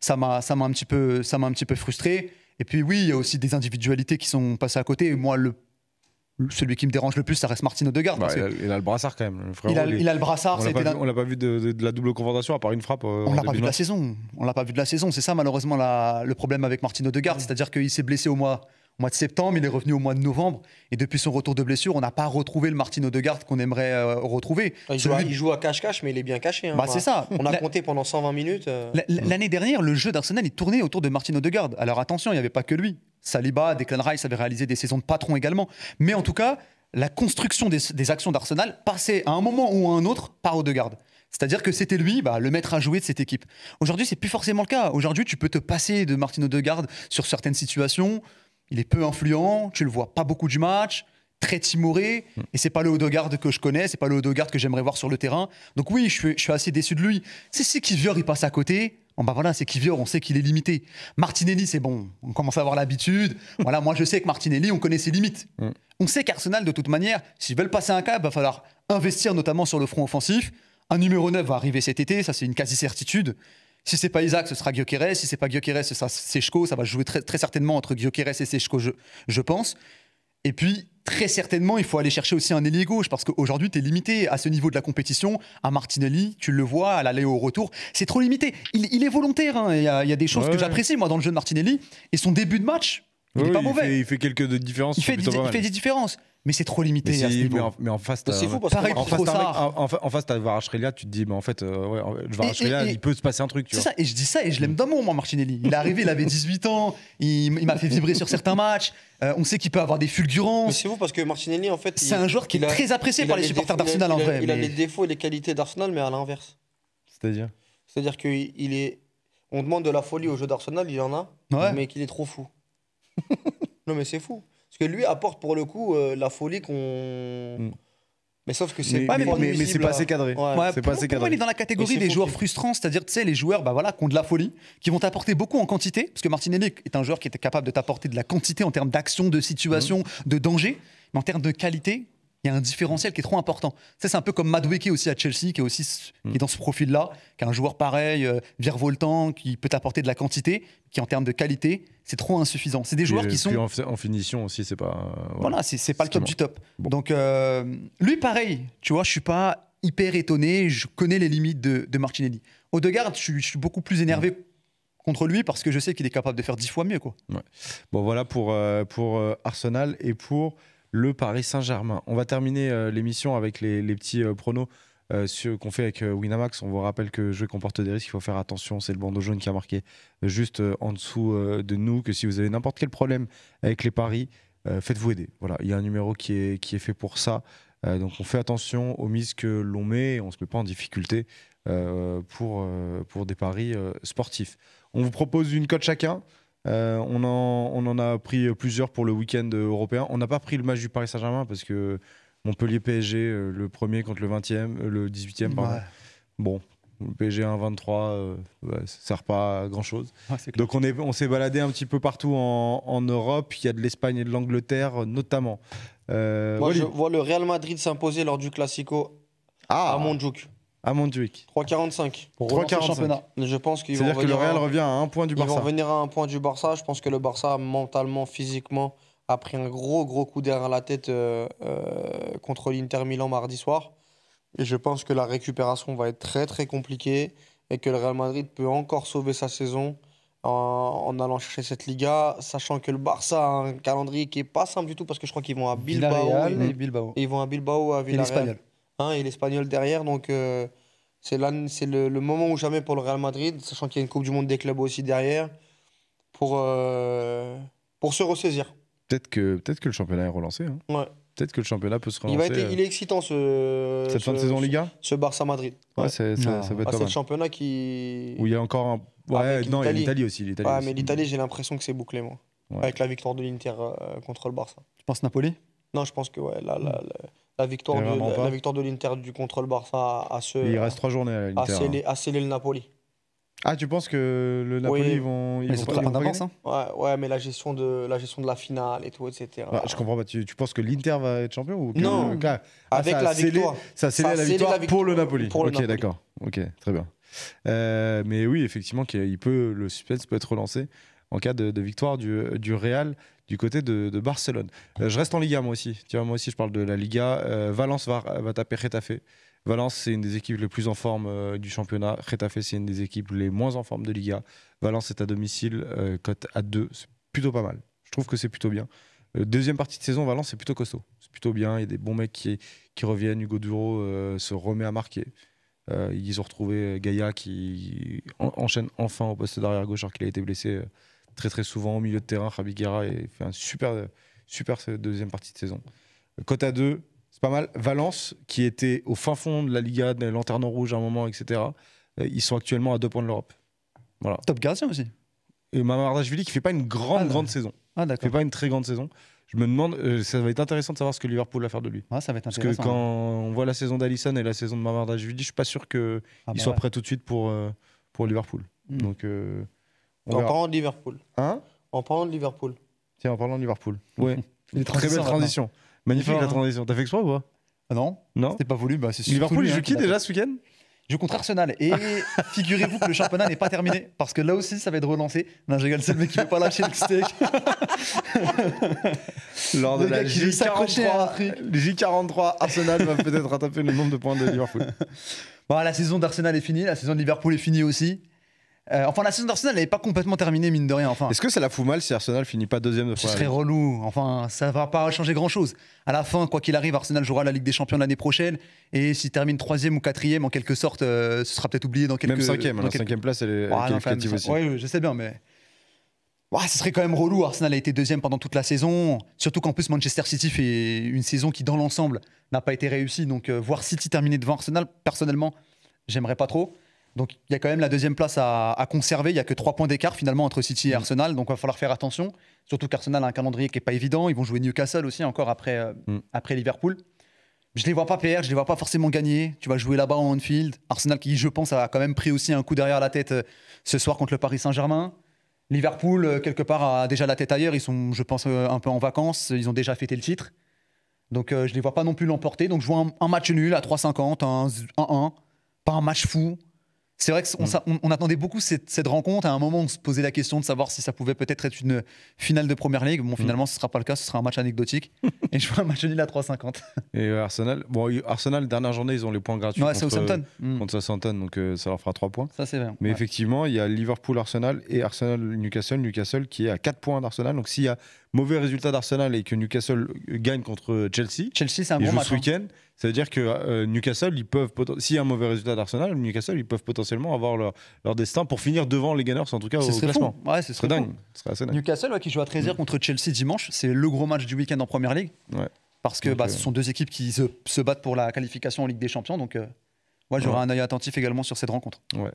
S3: un petit peu frustré. Et puis oui, il y a aussi des individualités qui sont passées à côté. Et moi, celui qui me dérange le plus, ça reste Martin Odegaard.
S1: Bah, il a le brassard quand même. Le frérot,
S3: il a le brassard.
S1: On l'a pas vu de la double confrontation à part une frappe.
S3: On l'a pas vu de la saison. On l'a pas vu de la saison. C'est ça malheureusement le problème avec Martin Odegaard, c'est-à-dire qu'il s'est blessé au mois de septembre, il est revenu au mois de novembre, et depuis son retour de blessure, on n'a pas retrouvé le Martin Odegaard qu'on aimerait retrouver.
S2: Il joue à cache-cache, mais il est bien caché. Hein.
S3: Bah, c'est ça.
S2: On a compté pendant 120 minutes.
S3: L'année dernière, le jeu d'Arsenal, il tournait autour de Martin Odegaard. Alors attention, il n'y avait pas que lui. Saliba, Declan Rice avaient réalisé des saisons de patron également. Mais en tout cas, la construction des actions d'Arsenal passait à un moment ou à un autre par Odegaard. C'est-à-dire que c'était lui, le maître à jouer de cette équipe. Aujourd'hui, c'est plus forcément le cas. Aujourd'hui, tu peux te passer de Martin Odegaard sur certaines situations. Il est peu influent, tu le vois pas beaucoup du match, très timoré, et c'est pas le Odegaard que je connais, c'est pas le Odegaard que j'aimerais voir sur le terrain. Donc oui, je suis assez déçu de lui. C'est Kivior, il passe à côté. Bon voilà, c'est Kivior, on sait qu'il est limité. Martinelli, c'est bon, on commence à avoir l'habitude. Voilà, moi je sais que Martinelli, on connaît ses limites. On sait qu'Arsenal, de toute manière, s'ils veulent passer un cap, il va falloir investir notamment sur le front offensif. Un numéro 9 va arriver cet été, ça c'est une quasi-certitude. Si c'est pas Isaac, ce sera Gyökeres. Si c'est pas Gyökeres, ce sera Sechko. Ça va jouer très, très certainement entre Gyökeres et Sechko, je pense. Et puis, très certainement, il faut aller chercher aussi un ailier gauche parce qu'aujourd'hui, tu es limité à ce niveau de la compétition. À Martinelli, tu le vois, à l'aller au retour, c'est trop limité. Il est volontaire. Hein. Il y a des choses que j'apprécie, moi, dans le jeu de Martinelli. Et son début de match, il n'est pas mauvais.
S1: Il fait quelques différences.
S3: Il fait des différences. Mais c'est trop limité à ce niveau.
S1: Mais en face,
S2: c'est fou parce
S1: en face, t'as Kvaratskhelia, tu te dis, mais en fait, Kvaratskhelia, il peut se passer un truc.
S3: C'est ça, et je dis ça, et je l'aime d'amour, moi, Martinelli. Il est arrivé, il avait 18 ans, il m'a fait vibrer sur certains matchs. On sait qu'il peut avoir des fulgurances.
S2: Mais c'est fou parce que Martinelli, en fait,
S3: c'est un joueur qui est très apprécié par les supporters d'Arsenal en vrai.
S2: Il a les défauts et les qualités d'Arsenal, mais à l'inverse. C'est-à-dire qu'on demande de la folie au jeu d'Arsenal, il en a, mais qu'il est trop fou. Non, mais c'est fou. Parce que lui apporte pour le coup la folie qu'on. Mais sauf que c'est
S1: Mais,
S2: pas
S1: mais,
S2: trop
S1: mais c'est
S2: nuisible,
S1: pas
S2: là.
S1: assez cadré.
S2: Ouais.
S3: Ouais,
S1: C'est pas assez
S3: pour moi,
S1: cadré.
S3: il est dans la catégorie
S2: Et c'est
S3: des joueurs
S2: faux.
S3: frustrants, c'est-à-dire, tu sais, les joueurs voilà, qui ont de la folie, qui vont t'apporter beaucoup en quantité, parce que Martinelli est un joueur qui était capable de t'apporter de la quantité en termes d'action, de situation, de danger, mais en termes de qualité, il y a un différentiel qui est trop important. Ça, c'est un peu comme Madueke aussi à Chelsea, qui est dans ce profil-là, qui est un joueur pareil, virevoltant, qui peut t'apporter de la quantité, qui en termes de qualité, c'est trop insuffisant. C'est des joueurs qui sont...
S1: Puis en finition aussi, c'est pas.
S3: Voilà, c'est pas le top
S1: Effectivement.
S3: du top.
S1: Bon.
S3: Donc, lui, pareil, tu vois, je suis pas hyper étonné, je connais les limites de Martinelli. Odegaard, je suis beaucoup plus énervé contre lui parce que je sais qu'il est capable de faire 10 fois mieux, quoi.
S1: Bon, voilà pour Arsenal et pour le Paris Saint-Germain. On va terminer l'émission avec les petits pronos qu'on fait avec Winamax. On vous rappelle que jeu comporte des risques, il faut faire attention. C'est le bandeau jaune qui a marqué juste en dessous de nous que si vous avez n'importe quel problème avec les paris, faites-vous aider. Voilà, il y a un numéro qui est fait pour ça. Donc on fait attention aux mises que l'on met et on ne se met pas en difficulté pour des paris sportifs. On vous propose une cote chacun. On en a pris plusieurs pour le week-end européen. On n'a pas pris le match du Paris Saint-Germain parce que Montpellier-PSG, le premier contre le 20e, le 18e, pardon.
S3: Ouais.
S1: Bon, le PSG 1-23, ça ne sert pas à grand-chose.
S3: Ouais, c'est clair.
S1: Donc on s'est baladé un petit peu partout en Europe. Il y a de l'Espagne et de l'Angleterre notamment.
S2: Moi,
S1: Walid.
S2: je vois le Real Madrid s'imposer lors du Classico à Montjuic.
S1: À Montjuic.
S2: 3,45.
S3: Pour relancer le
S1: 3,45.
S3: championnat.
S2: Je pense qu'ils vont
S1: C'est-à-dire que le
S2: revenir
S1: Real
S2: à-
S1: revient à un point du
S2: Ils vont
S1: Barça.
S2: revenir à un point du Barça. Je pense que le Barça, mentalement, physiquement, a pris un gros coup derrière la tête contre l'Inter Milan mardi soir. Et je pense que la récupération va être très compliquée et que le Real Madrid peut encore sauver sa saison en allant chercher cette Liga, sachant que le Barça a un calendrier qui est pas simple du tout parce que je crois qu'ils vont à Bilbao.
S3: Villarreal et Bilbao.
S2: Et ils vont à Bilbao, à
S3: Et
S2: Villarreal.
S3: l'Espagnol.
S2: Et l'Espagnol derrière. Donc, c'est le moment ou jamais pour le Real Madrid, sachant qu'il y a une Coupe du Monde des clubs aussi derrière, pour se ressaisir.
S1: Peut-être que le championnat est relancé. Hein.
S2: Ouais.
S1: Peut-être que le championnat peut se
S2: Il, va
S1: relancer.
S2: être, il est excitant
S1: Cette fin de saison Liga.
S2: ce Barça-Madrid.
S1: Ouais,
S2: Ouais.
S1: ça peut être
S3: Non.
S1: pas
S2: C'est le
S1: mal.
S2: championnat qui.
S1: Où il y a encore un. Ouais,
S2: Avec
S1: non, il y a
S2: l'Italie.
S1: l'Italie aussi.
S2: Ouais,
S1: aussi.
S2: mais l'Italie, j'ai l'impression que c'est bouclé, moi.
S1: Ouais.
S2: Avec la victoire de l'Inter contre le Barça.
S3: Tu penses Napoli?
S2: Non, je pense que ouais, la victoire
S1: Il y a vraiment pas.
S2: la victoire de l'Inter contre le Barça
S1: Il reste 3 journées à l'Inter.
S2: a scellé le Napoli.
S1: Ah, tu penses que le Napoli,
S2: Oui.
S1: ils vont.
S3: Mais ils ont
S1: pas-
S3: très
S1: ils
S3: pas
S1: vont pas
S3: d'avance.
S1: gagner
S3: Hein.
S2: Ouais, mais la gestion de la finale et tout, etc.
S1: Ouais, je comprends pas. Tu penses que l'Inter va être champion ou que
S2: Non.
S1: ça
S2: Avec
S1: a
S2: la
S1: scellé-
S2: victoire.
S1: Ça a scellé
S2: Ça a
S1: la
S2: scellé
S1: victoire
S2: la
S1: pour le
S2: victoire
S1: Napoli.
S2: pour le
S1: Ok,
S2: Napoli.
S1: d'accord. Ok, très bien. Mais oui, effectivement, le suspense peut être relancé en cas de victoire du Real du côté de Barcelone. Je reste en Liga, moi aussi. Tu vois, moi aussi, je parle de la Liga. Valence va taper Getafe. Valence, c'est une des équipes les plus en forme du championnat. Getafe, c'est une des équipes les moins en forme de Liga. Valence est à domicile, cote à 2. C'est plutôt pas mal. Je trouve que c'est plutôt bien. Deuxième partie de saison, Valence, c'est plutôt costaud. C'est plutôt bien. Il y a des bons mecs qui reviennent. Hugo Duro se remet à marquer. Ils ont retrouvé Gaïa qui enchaîne enfin au poste d'arrière gauche alors qu'il a été blessé très souvent au milieu de terrain. Javi Guerra fait un super deuxième partie de saison. Cote à 2, c'est pas mal. Valence, qui était au fin fond de la Liga, de Lanternon Rouge à un moment, etc. Ils sont actuellement à 2 points de l'Europe. Voilà.
S3: Top gardien aussi.
S1: Et Mamardashvili qui fait pas une grande saison.
S3: Ah,
S1: Il
S3: d'accord.
S1: fait pas une très grande saison. Je me demande, ça va être intéressant de savoir ce que Liverpool va faire de lui.
S3: Ouais, ça va être
S1: Parce
S3: intéressant.
S1: que quand on voit la saison d'Alisson et la saison de Mamardashvili, je suis pas sûr qu'il
S3: Ah, bah
S1: soit
S3: ouais.
S1: prêt tout de suite pour Liverpool.
S3: Mm.
S1: Donc, on
S2: En
S1: verra.
S2: parlant de Liverpool.
S1: Hein
S2: En parlant de Liverpool.
S1: Tiens, en parlant de Liverpool. Ouais.
S3: Les
S1: Très belle
S3: transitions,
S1: transition. Magnifique
S3: Fort,
S1: la
S3: hein.
S1: transition. T'as fait exprès ou pas?
S3: Ah non,
S1: Non.
S3: c'était pas voulu. Bah, c'est surtout
S1: Liverpool,
S3: lui,
S1: il
S3: hein,
S1: joue qui
S3: l'a
S1: déjà
S3: fait.
S1: ce week-end?
S3: Il joue contre Arsenal. Et figurez-vous que le championnat n'est pas terminé. Parce que là aussi, ça va être relancé. Non, je rigole, c'est le mec qui veut pas lâcher le steak.
S1: Lors de
S3: Le
S1: la
S3: gars qui veut s'accrocher à un truc.
S1: J43, Arsenal va peut-être rattraper le nombre de points de Liverpool.
S3: Bon, la saison d'Arsenal est finie. La saison de Liverpool est finie aussi. Enfin, la saison d'Arsenal n'est pas complètement terminée, mine de rien. Enfin,
S1: Est-ce que ça la fout mal si Arsenal finit pas deuxième de
S3: ce
S1: fois?
S3: serait relou. Enfin, ça va pas changer grand-chose. À la fin, quoi qu'il arrive, Arsenal jouera la Ligue des Champions l'année prochaine. Et s'il termine 3e ou 4e, en quelque sorte, ce sera peut-être oublié dans quelques...
S1: Même cinquième.
S3: dans
S1: La
S3: quelques-
S1: cinquième place, elle est
S3: Ouais, non, quand même,
S1: qualificative aussi.
S3: Oui, je sais bien, mais. Ouais, ce serait quand même relou. Arsenal a été 2e pendant toute la saison. Surtout qu'en plus, Manchester City fait une saison qui, dans l'ensemble, n'a pas été réussie. Donc, voir City terminer devant Arsenal, personnellement, j'aimerais pas trop. Donc il y a quand même la deuxième place à conserver. Il n'y a que 3 points d'écart finalement entre City et Arsenal. Donc il va falloir faire attention. Surtout qu'Arsenal a un calendrier qui n'est pas évident. Ils vont jouer Newcastle aussi encore après Liverpool. Je ne les vois pas perdre, je ne les vois pas forcément gagner. Tu vas jouer là-bas en Anfield. Arsenal qui, je pense, a quand même pris aussi un coup derrière la tête ce soir contre le Paris Saint-Germain. Liverpool, quelque part, a déjà la tête ailleurs. Ils sont, je pense, un peu en vacances. Ils ont déjà fêté le titre. Donc je ne les vois pas non plus l'emporter. Donc je vois un match nul à 3,50, un 1-1. Pas un match fou. C'est vrai qu'on attendait beaucoup cette rencontre. À un moment, on se posait la question de savoir si ça pouvait peut-être être une finale de Première Ligue. Bon, finalement, ce ne sera pas le cas. Ce sera un match anecdotique. Et je vois un match nul à 3,50.
S1: Et Arsenal, Arsenal, dernière journée, ils ont les points gratuits
S3: Ouais, c'est Southampton.
S1: contre Southampton, donc ça leur fera 3 points.
S3: Ça, c'est vrai.
S1: Mais effectivement, il y a Liverpool-Arsenal et Arsenal-Newcastle. Newcastle qui est à 4 points d'Arsenal. Donc s'il y a mauvais résultat d'Arsenal et que Newcastle gagne contre Chelsea,
S3: c'est un
S1: ils
S3: gros
S1: jouent
S3: match.
S1: ce week-end. Ça veut dire que Newcastle, s'il y a un mauvais résultat d'Arsenal, Newcastle, ils peuvent potentiellement avoir leur destin pour finir devant les Gunners, en tout cas au classement.
S3: Ouais, ce serait
S1: dingue.
S3: fou.
S1: Ce serait assez dingue.
S3: Newcastle qui joue à 13h contre Chelsea dimanche. C'est le gros match du week-end en Première Ligue.
S1: Ouais.
S3: Parce que ce sont deux équipes qui se battent pour la qualification en Ligue des Champions. Donc, moi, j'aurai un œil attentif également sur cette rencontre.
S1: Ouais.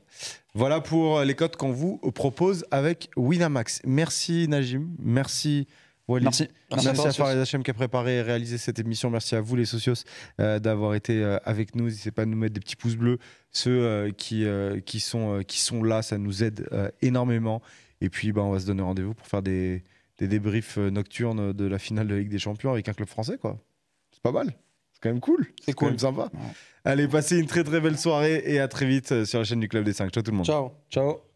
S1: Voilà pour les cotes qu'on vous propose avec Winamax. Merci Najim. Merci Walid. Merci à Farid Hachem qui a préparé et réalisé cette émission. Merci à vous les socios d'avoir été avec nous. N'hésitez pas à nous mettre des petits pouces bleus. Ceux qui sont là, ça nous aide énormément. Et puis on va se donner rendez-vous pour faire des débriefs nocturnes de la finale de la Ligue des Champions avec un club français, quoi. C'est pas mal. C'est quand même cool. C'est cool. Quand même sympa. Ouais. Allez, passez une très très belle soirée et à très vite sur la chaîne du Club des 5. Ciao tout le monde.
S2: Ciao.